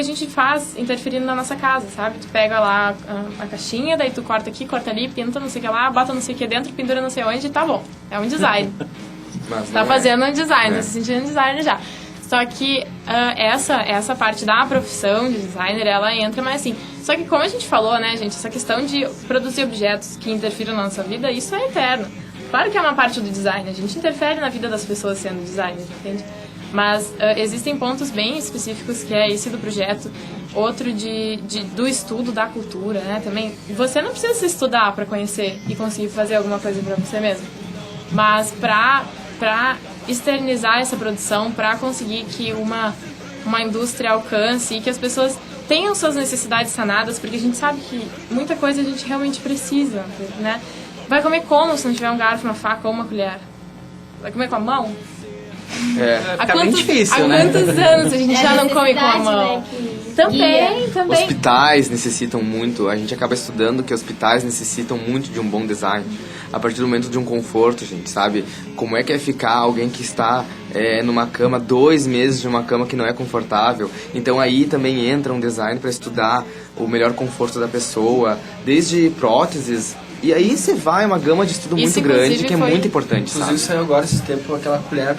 gente faz interferindo na nossa casa, sabe? Tu pega lá a caixinha, daí tu corta aqui, corta ali, pinta não sei o que lá, bota não sei o que dentro, pendura não sei onde e tá bom. É um design. Tá fazendo um design, tá se sentindo um designer já. Só que essa parte da profissão de designer, ela entra mais assim. Só que como a gente falou, né, gente, essa questão de produzir objetos que interfiram na nossa vida, isso é eterno. Claro que é uma parte do design, a gente interfere na vida das pessoas sendo designer, entende? Mas existem pontos bem específicos, que é esse do projeto, outro do estudo da cultura, né, também. Você não precisa se estudar para conhecer e conseguir fazer alguma coisa para você mesmo. Mas para externizar essa produção, para conseguir que uma indústria alcance e que as pessoas tenham suas necessidades sanadas, porque a gente sabe que muita coisa a gente realmente precisa, né? Vai comer como se não tiver um garfo, uma faca ou uma colher? Vai comer com a mão? Fica bem difícil, né? Há quantos anos a gente já não come com a mão? Né, Também. Hospitais necessitam muito, a gente acaba estudando que hospitais necessitam muito de um bom design. A partir do momento de um conforto, gente, sabe? Como é que é ficar alguém que está numa cama, 2 meses de uma cama que não é confortável? Então aí também entra um design para estudar o melhor conforto da pessoa, desde próteses. E aí você vai, uma gama de estudo muito grande, que é muito importante, Inclusive sabe? saiu agora esse tempo aquela colher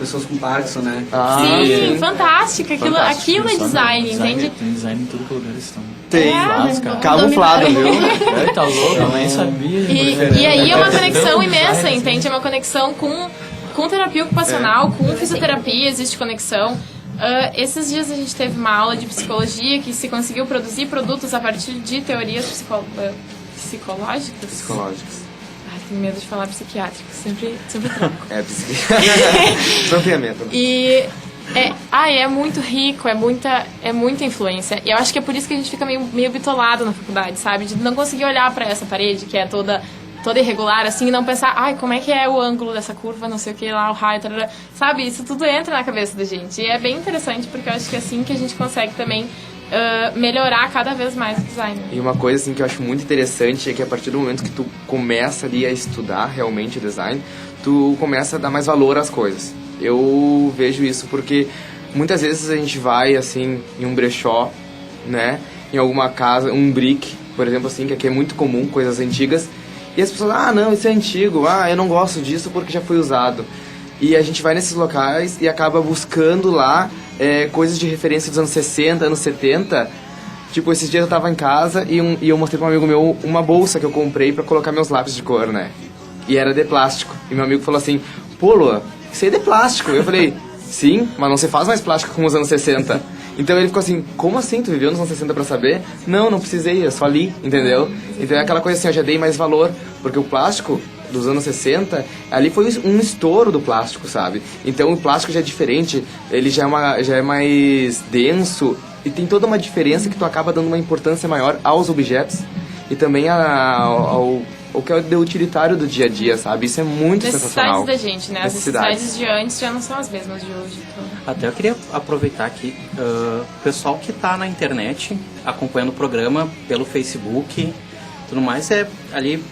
pessoas com Parkinson, né? Sim, fantástica. Aquilo é design, entende? Tem design em tudo que lugar estão. Tem. Cara. Camuflado, viu? Tá louco, eu nem sabia. E aí é uma conexão imensa, entende? É uma conexão com terapia ocupacional, com fisioterapia, existe conexão. Esses dias a gente teve uma aula de psicologia que se conseguiu produzir produtos a partir de teorias psicológicas. Psicológicos. Ai, tenho medo de falar psiquiátricos, sempre troco. Desafiamento. E é muito rico, é muita influência. E eu acho que é por isso que a gente fica meio bitolado na faculdade, sabe? De não conseguir olhar pra essa parede que é toda irregular, assim, e não pensar, como é que é o ângulo dessa curva, não sei o que lá, o raio, tarará. Sabe? Isso tudo entra na cabeça da gente. E é bem interessante, porque eu acho que é assim que a gente consegue também melhorar cada vez mais o design. E uma coisa assim que eu acho muito interessante é que a partir do momento que tu começa ali a estudar realmente o design, tu começa a dar mais valor às coisas. Eu vejo isso porque muitas vezes a gente vai assim em um brechó, né, em alguma casa, um brick, por exemplo, assim, que aqui é muito comum, coisas antigas, e as pessoas, não, isso é antigo, eu não gosto disso porque já foi usado. E a gente vai nesses locais e acaba buscando lá coisas de referência dos anos 60, anos 70. Tipo, esses dias eu tava em casa e eu mostrei pra um amigo meu uma bolsa que eu comprei pra colocar meus lápis de cor, né? E era de plástico. E meu amigo falou assim, pô, Lua, isso aí é de plástico. Eu falei, sim, mas não se faz mais plástico como os anos 60. Então ele ficou assim, como assim? Tu viveu nos anos 60 pra saber? Não precisei, eu só li, entendeu? Então é aquela coisa assim, eu já dei mais valor, porque o plástico dos anos 60, ali foi um estouro do plástico, sabe? Então o plástico já é diferente, ele já é mais denso, e tem toda uma diferença que tu acaba dando uma importância maior aos objetos, e também ao que é o utilitário do dia a dia, sabe? Isso é muito sensacional. Necessidades da gente, né? As necessidades de antes já não são as mesmas de hoje. Então. Até eu queria aproveitar aqui, o pessoal que está na internet, acompanhando o programa pelo Facebook, tudo mais, é ali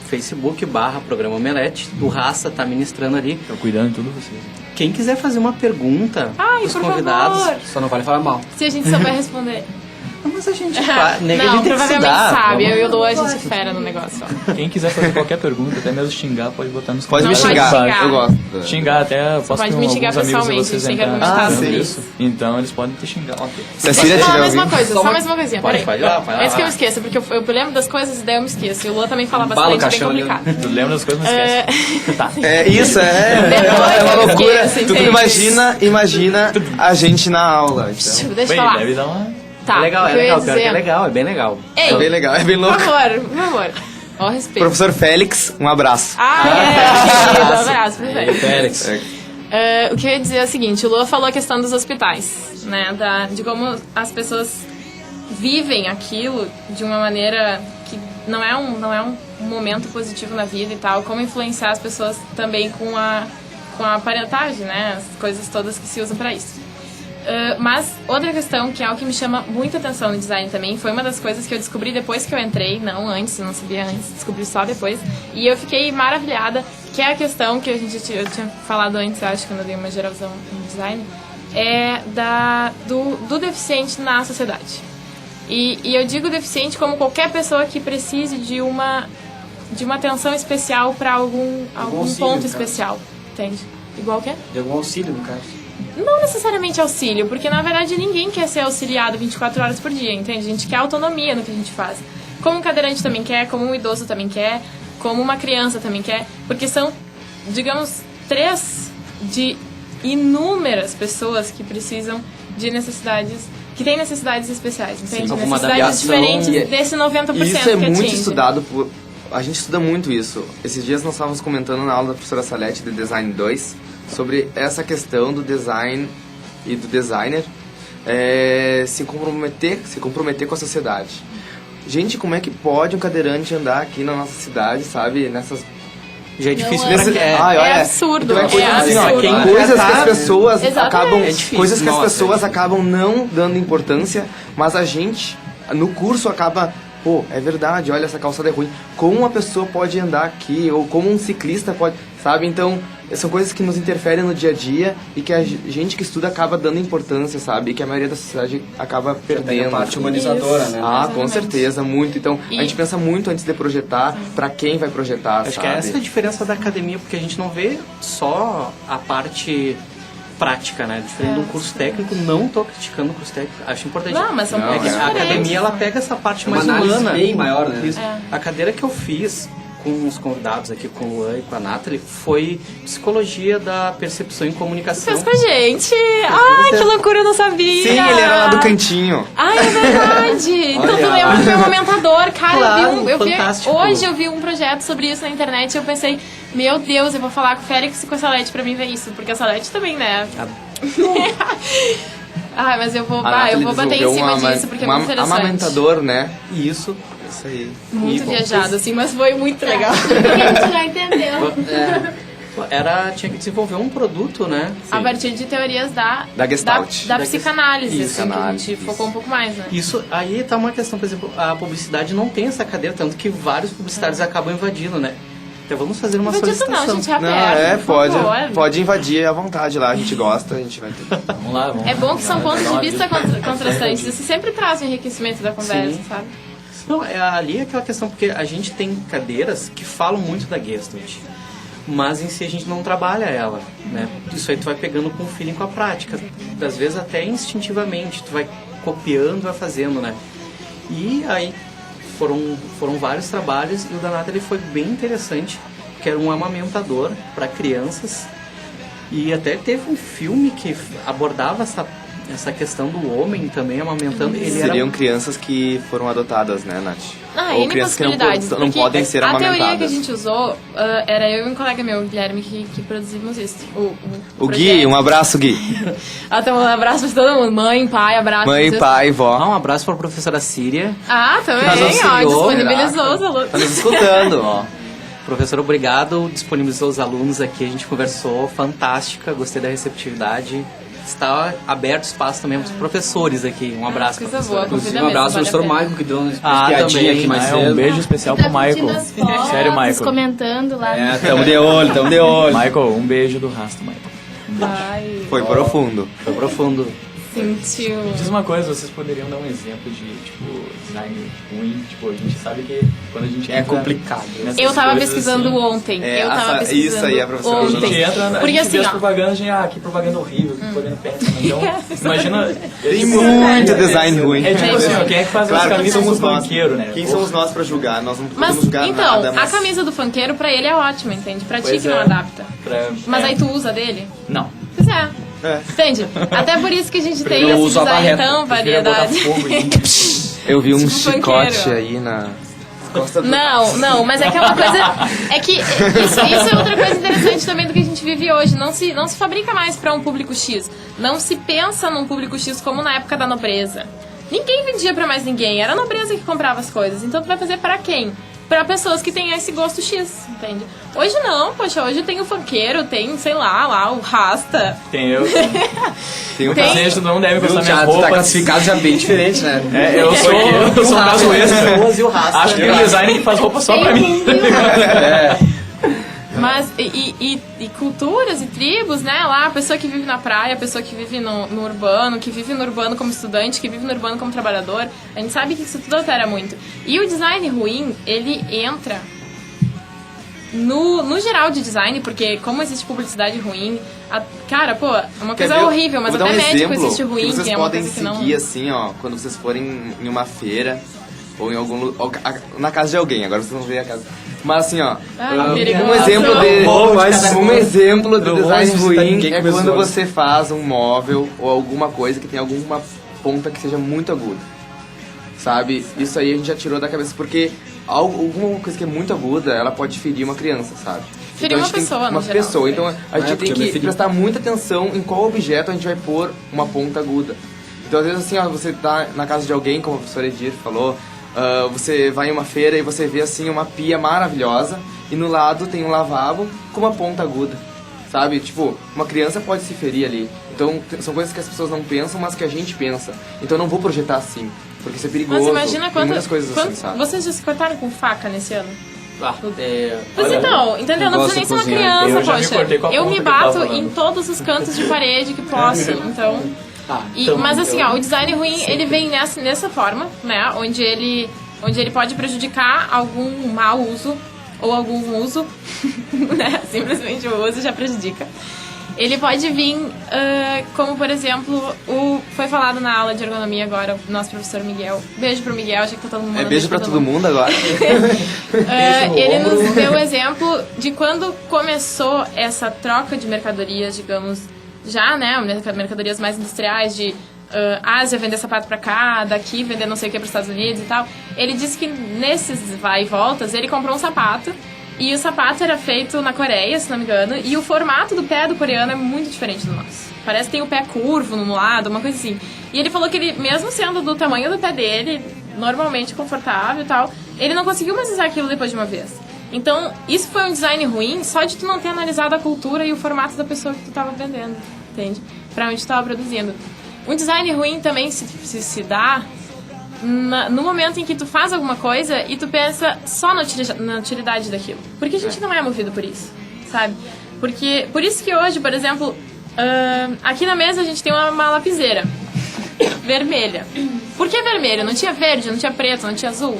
Facebook/Programa Omelete, o Raça tá ministrando ali. Tô cuidando de tudo vocês. Quem quiser fazer uma pergunta pros por convidados, favor. Só não vale falar mal. Se a gente souber responder. mas a gente Não, provavelmente sabe. Vamos... Eu e o Lu, a gente fera no negócio. Ó. Quem quiser fazer qualquer pergunta, até mesmo xingar, pode botar nos Pode me comentários. xingar, eu gosto. Xingar até, eu posso pode ter me xingar alguns amigos de pessoalmente, vocês sem que entrarem argumentar fazendo sobre isso. Então eles podem te xingar. Okay. Se a Deixa Cília eu falar tiver mais uma ouvindo... coisa, só mais uma coisinha. Pode, Peraí. vai lá. Antes que eu me esqueça, porque eu lembro das coisas e daí eu me esqueço. E o Lu também fala Embala o bastante, bem caixão ali. complicado. Tu lembra das coisas, não esquece. Tá. É isso, é Depois uma eu loucura. esqueço, Tu entende? imagina a gente na aula. Então. Deixa eu Bem, falar. deve dar uma... Tá, É legal, o que eu ia pior que é dizer- legal, é bem legal. Ei, É bem legal, é bem louco. por favor. Ó, respeito. Professor Félix, um abraço. Querido, um abraço pro Félix. Félix. O que eu ia dizer é o seguinte, o Lua falou a questão dos hospitais, né, de como as pessoas vivem aquilo de uma maneira que não é um momento positivo na vida e tal, como influenciar as pessoas também com a parentagem, né, as coisas todas que se usam para isso. Mas outra questão, que é algo que me chama muita atenção no design também, foi uma das coisas que eu descobri depois que eu entrei, não antes, eu não sabia antes, descobri só depois, e eu fiquei maravilhada, que é a questão que eu tinha falado antes, acho, quando eu dei uma geralzão no design, do deficiente na sociedade. E eu digo deficiente como qualquer pessoa que precise de uma atenção especial para algum auxílio, ponto no caso. especial, entende? Igual o quê? De algum auxílio, no caso. Não necessariamente auxílio, porque na verdade ninguém quer ser auxiliado 24 horas por dia, entende? A gente quer autonomia no que a gente faz. Como um cadeirante também quer, como um idoso também quer, como uma criança também quer, porque são, digamos, 3 de inúmeras pessoas que precisam de necessidades, que têm necessidades especiais, entende? Sim, alguma Necessidades adaptação. diferentes desse 90% Isso é que muito atinge. estudado por... A gente estuda muito isso. Esses dias nós estávamos comentando na aula da professora Salete de Design 2 sobre essa questão do design e do designer se comprometer com a sociedade. Gente, como é que pode um cadeirante andar aqui na nossa cidade, sabe? Nessas... Já é difícil Não, pra quem é absurdo, Então, é assim, ó, absurdo. quem coisas que tá- as pessoas Exatamente. acabam, É difícil. coisas que as Nossa, pessoas é acabam não dando importância, mas a gente no curso acaba, pô, é verdade, olha, essa calçada é ruim. Como uma pessoa pode andar aqui, ou como um ciclista pode, sabe? Então, são coisas que nos interferem no dia a dia e que a gente que estuda acaba dando importância, sabe? E que a maioria da sociedade acaba perdendo. A parte humanizadora, né? Ah, com certeza, muito. Então, a gente pensa muito antes de projetar, pra quem vai projetar, Acho sabe? que essa é a diferença da academia, porque a gente não vê só a parte prática, né? Diferente do curso técnico, não tô criticando o curso técnico, acho importante. Não, mas são Não, pontos é. A diferentes. academia, ela pega essa parte Uma mais análise humana. bem maior, né? Isso. A cadeira que eu fiz com os convidados aqui, com o Luan e com a Nathalie, foi Psicologia da Percepção em Comunicação. Fez com a gente. Ai, que loucura, eu não sabia. Sim, ele era lá do cantinho. Ai, é verdade. Então tu lembra do meu aumentador. Cara, Claro, eu vi fantástico. hoje eu vi um projeto sobre isso na internet e eu pensei, meu Deus, eu vou falar com o Félix e com a Salete pra mim ver isso. Porque a Salete também, né? Ai, mas eu vou bater em cima disso porque é muito interessante. Amamentador, né? Isso. Isso aí. Muito viajado, assim, mas foi muito legal. Porque a gente não entendeu. Tinha que desenvolver um produto, né? A partir de teorias da Gestalt. da psicanálise, Isso, assim, que a análise, gente focou um pouco mais, né? Isso, aí tá uma questão, por exemplo, a publicidade não tem essa cadeira, tanto que vários publicitários acabam invadindo, né? Então vamos fazer uma Não acredito solicitação. não, gente, é Não, aberto, por favor. pode invadir à vontade lá, a gente gosta, a gente vai ter. Vamos lá, vamos É bom que são Vai pontos dar de uma vista dica. contrastantes. Isso sempre traz um enriquecimento da conversa, Sim. sabe? Não, ali é aquela questão, porque a gente tem cadeiras que falam muito da Gestalt, mas em si a gente não trabalha ela, né? Isso aí tu vai pegando com o feeling, com a prática, às vezes até instintivamente, tu vai copiando, vai fazendo, né? E aí foram vários trabalhos e o da Nathalie foi bem interessante, que era um amamentador para crianças e até teve um filme que abordava essa questão do homem também amamentando. Ele Seriam crianças que foram adotadas, né, Nath? Ah, Ou N crianças que não possibilidades. não podem ser a amamentadas. teoria que a gente usou era eu e um colega meu, Guilherme, que produzimos isso. O Gui, um abraço, Gui. Até um abraço pra todo mundo. Mãe, pai, abraço. Mãe, vocês. pai, vó. Um abraço para a professora Síria. Ah, também, Mas ó, auxiliou, disponibilizou os alunos. Tá nos escutando, ó. Professor, obrigado, disponibilizou os alunos aqui, a gente conversou, fantástica, gostei da receptividade. Está aberto espaço também para os professores aqui. Um abraço, Coisa professora. boa, Inclusive, convida um abraço ao mesmo, professor vale a Michael, que deu uma também. espiadinha aqui mais cedo. Um beijo especial Tá pro Michael. curtindo as fotos, Sério, Michael. comentando lá. É, tamo de olho, tamo de olho. Michael, um beijo do rastro, Michael. pena. Ai, Foi profundo. Foi profundo. sentiu. Diz uma coisa, vocês poderiam dar um exemplo de, tipo, design ruim? Tipo, a gente sabe que quando a gente É entra complicado. nessas Eu tava coisas, pesquisando assim, ontem. É, Eu tava essa- pesquisando isso aí, a professora a ontem. gente entra, a Porque gente assim, vê as ó, propagandas de, que propaganda horrível, que propaganda péssima. Então, imagina... Tem muito design ruim. É tipo assim, ó, quem é que faz Claro, as quem camisas somos do nós? funkeiro, né? Quem somos nós pra julgar? Nós não Mas, podemos julgar então, nada, mas... a camisa do funkeiro pra ele é ótima, entende? Pra ti Pois que não é. adapta. Mas É. aí tu usa dele? Não. Pois é. É. Entende? Até por isso que a gente tem Eu esse uso a design barreta. tão Queria botar variedade. fogo em... Eu vi um Tipo chicote funkeiro. aí na... costa do... Não, mas é que é uma coisa. É que isso é outra coisa interessante também do que a gente vive hoje. Não se fabrica mais pra um público X. Não se pensa num público X como na época da nobreza. Ninguém vendia pra mais ninguém. Era a nobreza que comprava as coisas. Então tu vai fazer pra quem? Pra pessoas que têm esse gosto X, entende? Hoje não, poxa, hoje tem o funkeiro, tem, sei lá, o rasta. Tem eu. Tem um Tem- Vocês não devem gostar Viu? minha Já roupa. tá classificado já bem diferente, né? É, eu sou um caso extra. Pessoas e o rastro. Acho que tem um designer que faz roupa só pra mim. Mas, e culturas e tribos, né? Lá, a pessoa que vive na praia, a pessoa que vive no urbano, que vive no urbano como estudante, que vive no urbano como trabalhador. A gente sabe que isso tudo altera muito. E o design ruim, ele entra no geral de design, porque como existe publicidade ruim, cara, pô, é uma Quer coisa ver? horrível, mas Vou dar até um médico exemplo existe ruim, que vocês é uma podem coisa que não... seguir assim, ó, quando vocês forem em uma feira ou em algum na casa de alguém, agora vocês vão ver a casa. Mas assim, ó, perigoso. um exemplo de um exemplo de Não design vou visitar ruim ninguém é com meus quando olhos. você faz um móvel ou alguma coisa que tem alguma ponta que seja muito aguda. Sabe? Isso aí a gente já tirou da cabeça porque alguma coisa que é muito aguda, ela pode ferir uma criança, sabe? Ferir Então, a uma gente tem- pessoa, no uma geral, pessoa. né? Então a gente tem podia me que ferir. prestar muita atenção em qual objeto a gente vai pôr uma ponta aguda. Então às vezes assim, ó, você tá na casa de alguém, como a professora Edir falou, você vai em uma feira e você vê assim uma pia maravilhosa e no lado tem um lavabo com uma ponta aguda. Sabe? Tipo, uma criança pode se ferir ali. Então são coisas que as pessoas não pensam, mas que a gente pensa. Então eu não vou projetar assim, porque isso é perigoso. Mas imagina Tem muitas quantas coisas assim, sabe? Vocês já se cortaram com faca nesse ano? Mas olha, então, entendeu? Não precisa nem ser uma criança, Eu já me poxa. cortei com a Eu ponta me que eu tava bato falando. em todos os cantos de parede que posso, então... mas assim, ó, o design ruim, ele vem nessa forma, né? Onde ele pode prejudicar algum mau uso ou algum uso, né? Simplesmente o uso já prejudica. Ele pode vir, como por exemplo, foi falado na aula de ergonomia agora, o nosso professor Miguel. Beijo pro Miguel, já que tá todo mundo. Beijo pra todo mundo agora. Ele nos deu o exemplo de quando começou essa troca de mercadorias, digamos, já, né? Mercadorias mais industriais, de Ásia vender sapato pra cá, daqui vender não sei o que pros Estados Unidos e tal. Ele disse que nesses vai e voltas, ele comprou um sapato. E o sapato era feito na Coreia, se não me engano, e o formato do pé do coreano é muito diferente do nosso. Parece que tem o pé curvo no lado, uma coisa assim. E ele falou que ele, mesmo sendo do tamanho do pé dele, normalmente confortável e tal, ele não conseguiu mais usar aquilo depois de uma vez. Então, isso foi um design ruim só de tu não ter analisado a cultura e o formato da pessoa que tu tava vendendo, entende? Pra onde tu tava produzindo. Um design ruim também se dá no momento em que tu faz alguma coisa e tu pensa só na utilidade daquilo. Porque a gente não é movido por isso, sabe? Por isso que hoje, por exemplo, aqui na mesa a gente tem uma lapiseira vermelha. Por que vermelha? Não tinha verde, não tinha preto, não tinha azul?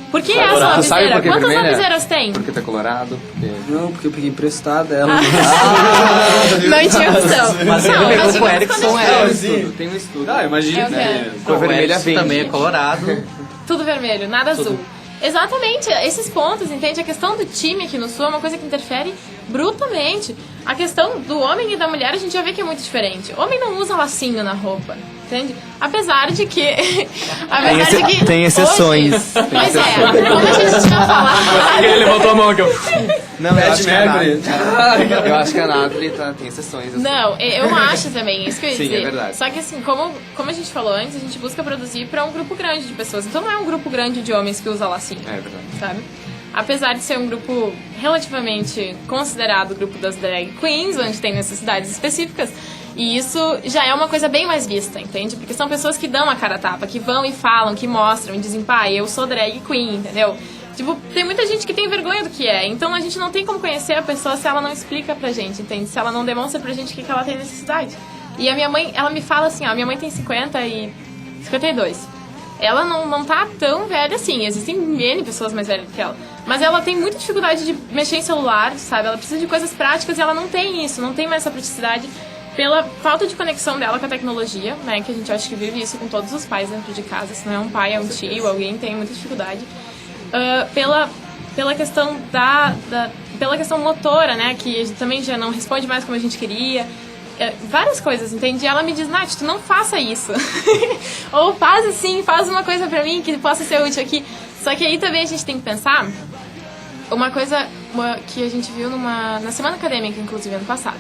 Por que essa Tu sabe lapiseira? por que Quantas vermelha? lapiseiras tem? Porque tá colorado. Porque... Não, porque eu peguei emprestado ela. Não tinha opção. Mas ele Não, pegou mas com o digamos Erickson, quando a é. gente- Tem um estudo. Ah, imagina. É o quê? Cor O vermelha Erickson vende. também é colorado. Tudo vermelho, nada azul. Exatamente, esses pontos, entende? A questão do time aqui no Sul é uma coisa que interfere brutalmente. A questão do homem e da mulher a gente já vê que é muito diferente. Homem não usa lacinho na roupa, entende? Apesar de que... tem exceções. Hoje, mas como a gente tinha falado... Ele levantou a mão aqui, ó. Não, eu acho que a Mercury. Eu acho que a Nathalie tem exceções. Assim. Não, eu acho também, isso que eu ia Sim, dizer. é verdade. Só que assim, como a gente falou antes, a gente busca produzir para um grupo grande de pessoas. Então não é um grupo grande de homens que usa lacinho. É verdade. Sabe? Apesar de ser um grupo relativamente considerado o grupo das drag queens, onde tem necessidades específicas, e isso já é uma coisa bem mais vista, entende? Porque são pessoas que dão a cara a tapa, que vão e falam, que mostram, e dizem, pai, eu sou drag queen, entendeu? Tipo, tem muita gente que tem vergonha do que é, então a gente não tem como conhecer a pessoa se ela não explica pra gente, entende? Se ela não demonstra pra gente o que ela tem necessidade. E a minha mãe, ela me fala assim, ó, minha mãe tem 52. Ela não tá tão velha assim, existem N pessoas mais velhas que ela. Mas ela tem muita dificuldade de mexer em celular, sabe? Ela precisa de coisas práticas e ela não tem isso, não tem mais essa praticidade pela falta de conexão dela com a tecnologia, né? Que a gente acha que vive isso com todos os pais dentro de casa. Se não é um pai, é um tio, alguém tem muita dificuldade. Pela questão pela questão motora, né? Que a gente também já não responde mais como a gente queria. Várias coisas, entende? E ela me diz, Nath, tu não faça isso. Ou faz assim, faz uma coisa pra mim que possa ser útil aqui. Só que aí também a gente tem que pensar uma coisa que a gente viu na semana acadêmica, inclusive, ano passado.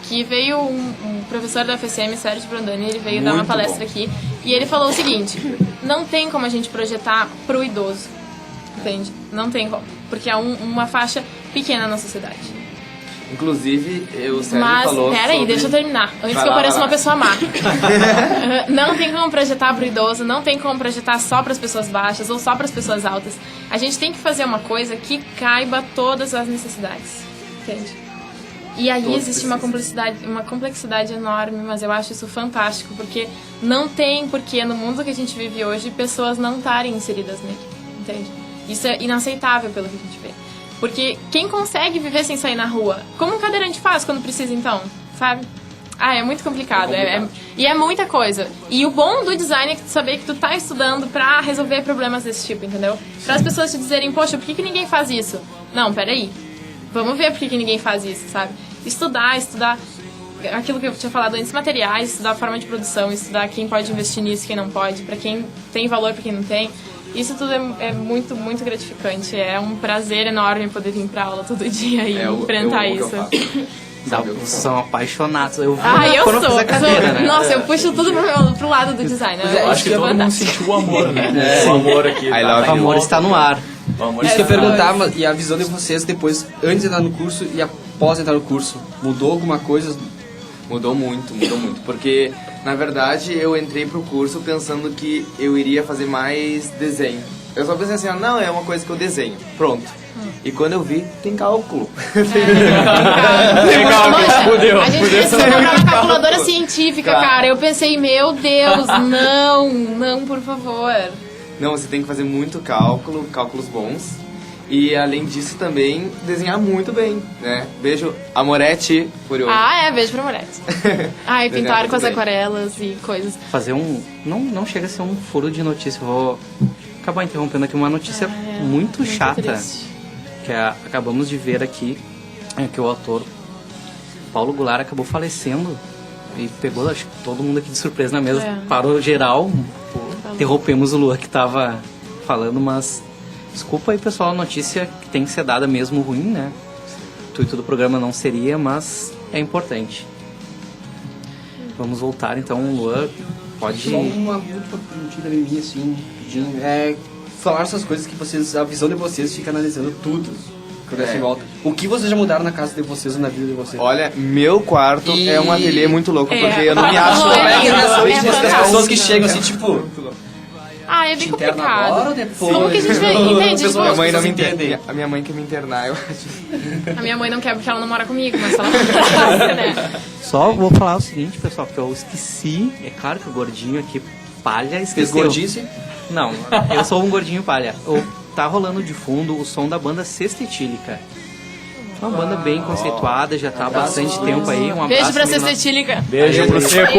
Que veio um professor da FSM, Sérgio Brandani, ele veio dar uma palestra aqui. E ele falou o seguinte, não tem como a gente projetar pro idoso, entende? Não tem como, porque é uma faixa pequena na sociedade. Inclusive, o Sérgio Mas, falou peraí, sobre... deixa eu terminar. Antes Vai que eu lá, pareça vai lá. uma pessoa má. Não tem como projetar pro idoso, não tem como projetar só para as pessoas baixas ou só para as pessoas altas. A gente tem que fazer uma coisa que caiba todas as necessidades, entende? E aí existe uma complexidade enorme, mas eu acho isso fantástico, porque não tem porquê, no mundo que a gente vive hoje, pessoas não estarem inseridas nele, entende? Isso é inaceitável pelo que a gente vê. Porque quem consegue viver sem sair na rua? Como um cadeirante faz quando precisa, então? Sabe? É muito complicado. E é muita coisa. E o bom do design é que tu saber que tu tá estudando pra resolver problemas desse tipo, entendeu? Para as pessoas te dizerem, poxa, por que ninguém faz isso? Não, peraí. Vamos ver por que ninguém faz isso, sabe? Estudar aquilo que eu tinha falado antes, materiais, estudar a forma de produção, estudar quem pode investir nisso, quem não pode, pra quem tem valor, pra quem não tem. Isso tudo é muito, muito gratificante. É um prazer enorme poder vir pra aula todo dia e enfrentar isso. São apaixonados. Eu Eu sou. a cadeira, né? Nossa, eu puxo tudo pro lado do design. Eu acho que todo mundo sentiu o amor, né? O amor aqui. I love O amor está no ar. O amor Isso que eu está no ar. perguntava, e a visão de vocês depois, antes de entrar no curso e após entrar no curso, mudou alguma coisa? Mudou muito, porque na verdade eu entrei pro curso pensando que eu iria fazer mais desenho, Eu só pensei assim, não, é uma coisa que eu desenho. Pronto. E quando eu vi, tem cálculo. Poxa, a gente precisou comprar uma calculadora científica, cara. Eu pensei, meu Deus, não, por favor. Não, você tem que fazer muito cálculo, cálculos bons. E além disso também desenhar muito bem, né? Beijo, Amoretti, Furioso. Beijo pra Moretti. E pintar com as aquarelas e coisas. Fazer não chega a ser um furo de notícia. Vou acabar interrompendo aqui uma notícia muito chata. Triste. Que acabamos de ver aqui, que o ator Paulo Goulart acabou falecendo e pegou, acho que todo mundo aqui de surpresa na mesa, parou geral, interrompemos o Luan que estava falando, mas desculpa aí pessoal, a notícia que tem que ser dada mesmo ruim, né? O intuito do programa não seria, mas é importante. Vamos voltar então, Luan, pode... Só uma última perguntinha minha, assim, rapidinho. Falar essas coisas que vocês, a visão de vocês fica analisando tudo quando é. Volta. O que vocês já mudaram na casa de vocês ou na vida de vocês? Olha, meu quarto é um ateliê muito louco, porque eu não me acho... Como é que É as pessoas que chegam assim, tipo... É bem complicado. Agora ou depois? Como que a gente entende? Tipo, Minha mãe não me entende. A minha mãe quer me internar, eu acho. a minha mãe não quer porque ela não mora comigo, mas ela não né? Só vou falar o seguinte, pessoal, que eu esqueci, é claro que o gordinho aqui, palha, esqueceu. Fez gordice? Não, eu sou um gordinho palha. Tá rolando de fundo o som da banda Sexta Etílica. Uma banda bem conceituada, já tá há bastante tempo aí. Um Beijo abraço pra mesmo. Sexta Etílica. Beijo pro Seco.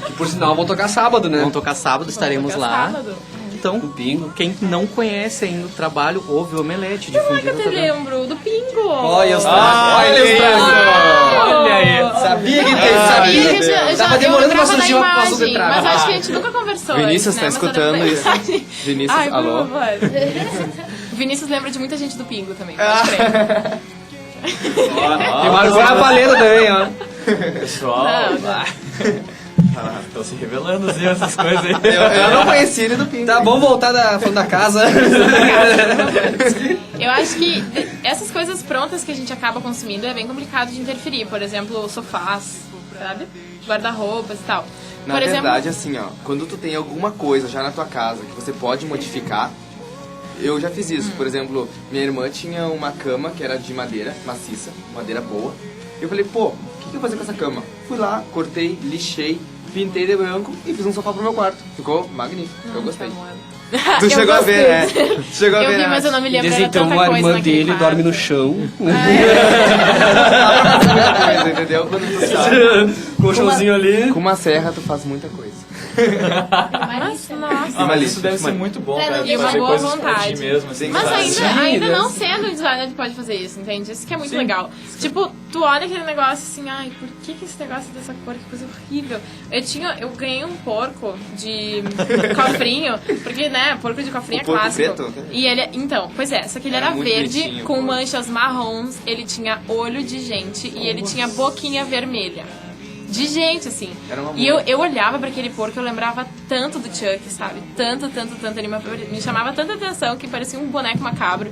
Que por sinal vão tocar sábado, né? Vamos tocar sábado, estaremos lá. Sábado. Então, quem não conhece ainda o trabalho, ouve o Omelete. Como é que eu te lembro? Do Pingo. Olha os Olha aí. Sabia que Sabia que eu Tava demorando pra surgir uma imagem, posso entrar. mas acho que a gente nunca conversou. Vinícius, antes, tá né? Mas eu escutando lembro isso? da imagem. Vinícius, Ai, por alô? favor. O Vinícius lembra de muita gente do Pingo também. Pode crer. E o Marcos na paleta também, ó. Pessoal, estão se revelando assim, essas coisas aí. Eu não conheci ele do Pingo. Tá bom voltar falando da casa. Eu acho que essas coisas prontas que a gente acaba consumindo é bem complicado de interferir. Por exemplo, sofás, sabe? Guarda-roupas e tal. Na Por verdade, exemplo, assim, ó, quando tu tem alguma coisa já na tua casa que você pode modificar, eu já fiz isso. Por exemplo, minha irmã tinha uma cama que era de madeira maciça, madeira boa. E eu falei, pô, o que eu vou fazer com essa cama? Fui lá, cortei, lixei, pintei de branco e fiz um sofá pro meu quarto. Ficou magnífico, eu gostei. Tu chegou a ver, né? Tu chegou a ver, eu vi, né? mas eu não me lembro. Desde Era então tanta a coisa irmã naquele dele quarto. dorme no chão. Coisa, entendeu? Quando tu sabe. Colchãozinho ali. Com uma serra tu faz muita coisa. Mas, nossa. Mas isso deve ser muito bom, cara. E uma Fazer boa coisas por vontade. ti mesmo, assim, Mas sabe? ainda não sendo designer, tu pode fazer isso, entende? Isso que é muito legal. Tipo, tu olha aquele negócio assim, ai, por que esse negócio é dessa cor? Que coisa horrível. Eu ganhei um porco de cofrinho, porque, né, porco de cofrinho é porco clássico. preto? E ele, então, pois é, só que ele Era era muito verde, bonitinho, com pô. manchas marrons, ele tinha olho de gente e ele tinha boquinha vermelha. De gente, assim. Era uma E eu olhava pra aquele porco, eu lembrava tanto do Chuck, sabe? Tanto. Ele me chamava tanta atenção que parecia um boneco macabro.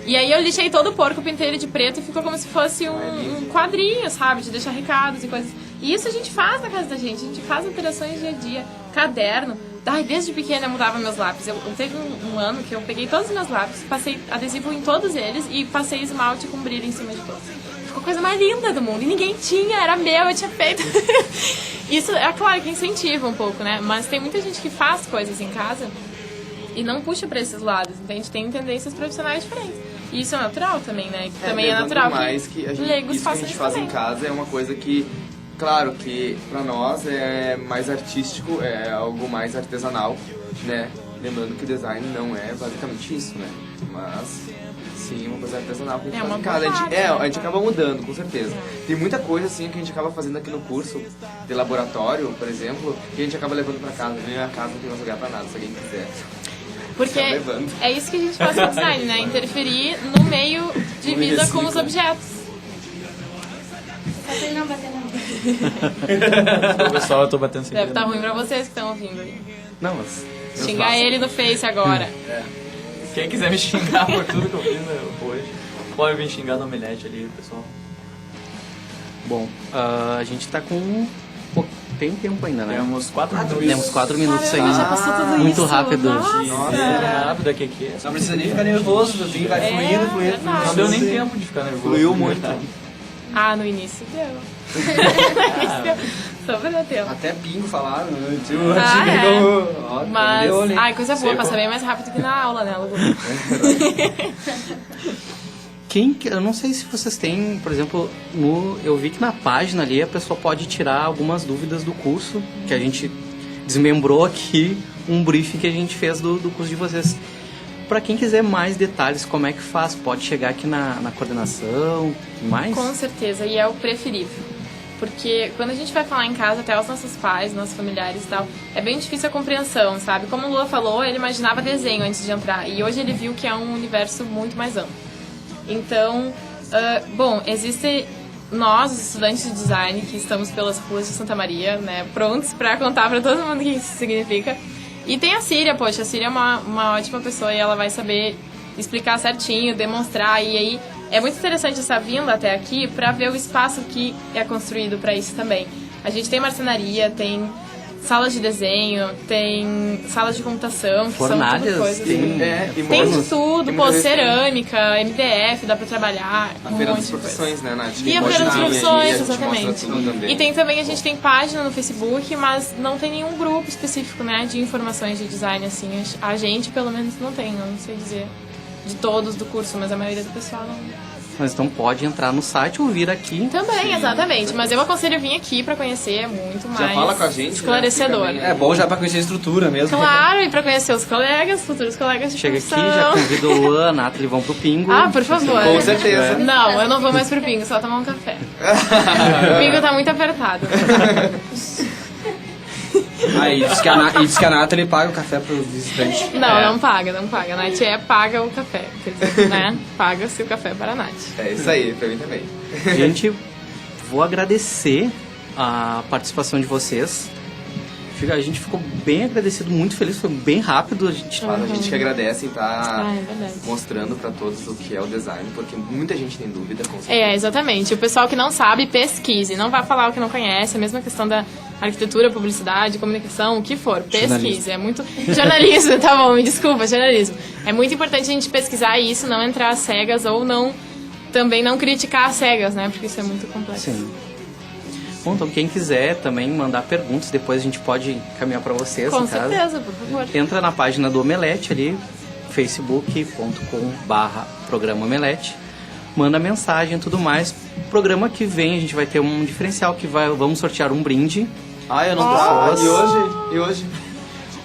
E aí eu lixei todo o porco, pintei ele de preto e ficou como se fosse um quadrinho, sabe? De deixar recados e coisas. E isso a gente faz na casa da gente. A gente faz alterações dia a dia. Caderno. Ai, desde pequena eu mudava meus lápis. Eu teve um ano que eu peguei todos os meus lápis, passei adesivo em todos eles e passei esmalte com brilho em cima de todos. Ficou a coisa mais linda do mundo. E ninguém tinha, era meu, eu tinha feito. Isso é claro que incentiva um pouco, né? Mas tem muita gente que faz coisas em casa e não puxa pra esses lados. Então a gente tem tendências profissionais diferentes. E isso é natural também, né? Que também é natural mais que a gente, leigos isso que a façam gente isso faz também. em casa é uma coisa que, claro, que pra nós é mais artístico, é algo mais artesanal, né? Lembrando que o design não é basicamente isso, né? Mas sim, uma coisa artesanal que a gente É faz uma em casa. vontade, A gente acaba mudando, com certeza. Tem muita coisa assim que a gente acaba fazendo aqui no curso de laboratório, por exemplo, que a gente acaba levando pra casa. Minha casa não tem mais lugar pra nada, se alguém quiser. Porque Tá levando. é isso que a gente faz no design, né? Interferir no meio de vida com os objetos. Só pra ele não bater na mão. Pessoal, eu tô batendo sem Deve querer. estar ruim pra vocês que estão ouvindo aí. Não, mas... eu Xingar faço. ele no Face agora. Quem quiser me xingar por tudo que eu fiz hoje, pode vir xingar no Omelete ali, pessoal. Bom, a gente tá com tem tempo ainda, né? Temos 4 minutos. Temos 4 minutos Caramba, já ainda. passou tudo Muito isso. rápido. Nossa. É rápido aqui. Não precisa nem ficar nervoso, assim, vai fluindo, fluindo. verdade. Não deu nem tempo de ficar nervoso. Fluiu muito. Ah, no início deu. No início deu. Super deu tempo. Até pingo falaram, né? Mas, ai, coisa boa, passa bem mais rápido que na aula, né, Lu? Eu não sei se vocês têm, por exemplo, eu vi que na página ali a pessoa pode tirar algumas dúvidas do curso, que a gente desmembrou aqui um briefing que a gente fez do curso de vocês. Para quem quiser mais detalhes, como é que faz? Pode chegar aqui na coordenação e mais? Com certeza, e é o preferível. Porque quando a gente vai falar em casa, até os nossos pais, nossos familiares e tal, é bem difícil a compreensão, sabe? Como o Lua falou, ele imaginava desenho antes de entrar, e hoje ele viu que é um universo muito mais amplo. Então, bom, existe nós, estudantes de design, que estamos pelas ruas de Santa Maria, né, prontos para contar para todo mundo o que isso significa. E tem a Síria, poxa, a Síria é uma ótima pessoa e ela vai saber explicar certinho, demonstrar, e aí é muito interessante essa vinda até aqui para ver o espaço que é construído para isso também. A gente tem marcenaria, tem salas de desenho, tem salas de computação, que fornalhas, são tudo coisas. tem De tudo, tem pô, muitas vezes cerâmica, MDF, dá pra trabalhar. A feira das profissões, né, Nath? E a feira das profissões, exatamente. Também. E tem também, a gente tem página no Facebook, mas não tem nenhum grupo específico, né, de informações de design, assim. A gente, pelo menos, não tem, eu não sei dizer de todos do curso, mas a maioria do pessoal não. Mas então pode entrar no site ou vir aqui. Também, exatamente. Mas eu aconselho vir aqui pra conhecer, é muito mais fala com a gente, esclarecedor. né? É bom já pra conhecer a estrutura mesmo. Claro, e pra conhecer os colegas, futuros colegas de Chega aqui, profissão. já convida o Luan, a Nathalie, vão pro Pingo. Ah, por favor. Com certeza. Não, eu não vou mais pro Pingo, só tomar um café. O Pingo tá muito apertado. Aí diz que a Nathalie paga o café pro visitante. Não paga. A Nath paga o café. Quer dizer, né? Paga-se o café para a Nath. É isso aí, pra mim também. Gente, vou agradecer a participação de vocês. A gente ficou bem agradecido, muito feliz, foi bem rápido. A gente que agradece em estar é verdade. mostrando pra todos o que é o design, porque muita gente tem dúvida, com certeza. É, exatamente. O pessoal que não sabe, pesquise. Não vai falar o que não conhece. A mesma questão da arquitetura, publicidade, comunicação, o que for. Pesquise. Jornalismo. É muito... Jornalismo, tá bom, me desculpa, jornalismo. É muito importante a gente pesquisar isso, não entrar às cegas ou não... Também não criticar às cegas, né? Porque isso é muito complexo. Sim. Bom, então quem quiser também mandar perguntas, depois a gente pode encaminhar para vocês. Com no caso. certeza, por favor. Entra na página do Omelete ali, facebook.com/programa Omelete. Manda mensagem e tudo mais. Programa que vem a gente vai ter um diferencial que vamos sortear um brinde. Ah, eu não Pessoas. E hoje?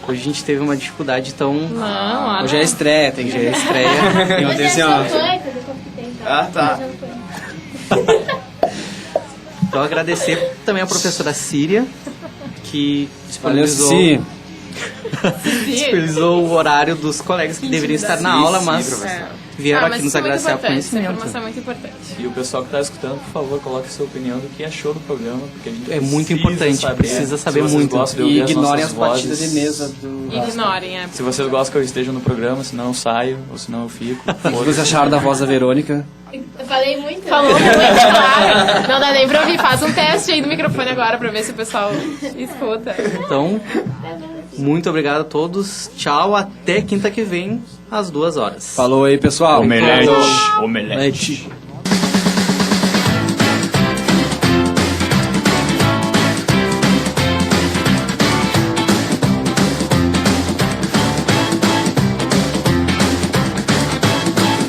Hoje a gente teve uma dificuldade, então Não, olha. Hoje é estreia, tem que estreia. Eu Hoje tenho assim, é ó. só foi, cadê o palpitei, então? Ah, tá. Hoje não foi. Então agradecer também a professora Síria, que Valeu, disponibilizou, Cici. disponibilizou o horário dos colegas que deveriam estar na aula, mas professor. vieram mas aqui nos isso é muito agradecer o importante, essa conhecimento. informação é muito importante. E o pessoal que está escutando, por favor, coloque sua opinião do que achou do programa, porque a gente É muito importante, precisa saber se vocês muito. gostam de ouvir E ignorem as as nossas partidas vozes. de mesa do. Ignorem, é. Se vocês gostam que eu esteja no programa, senão eu saio, ou senão eu fico. O que vocês acharam da voz da Verônica? Eu falei muito. Falou muito, claro. Não dá nem pra ouvir. Faz um teste aí do microfone agora pra ver se o pessoal escuta. Então, muito obrigado a todos. Tchau, até quinta que vem, às 2 horas. Falou aí, pessoal. Omelete. Omelete.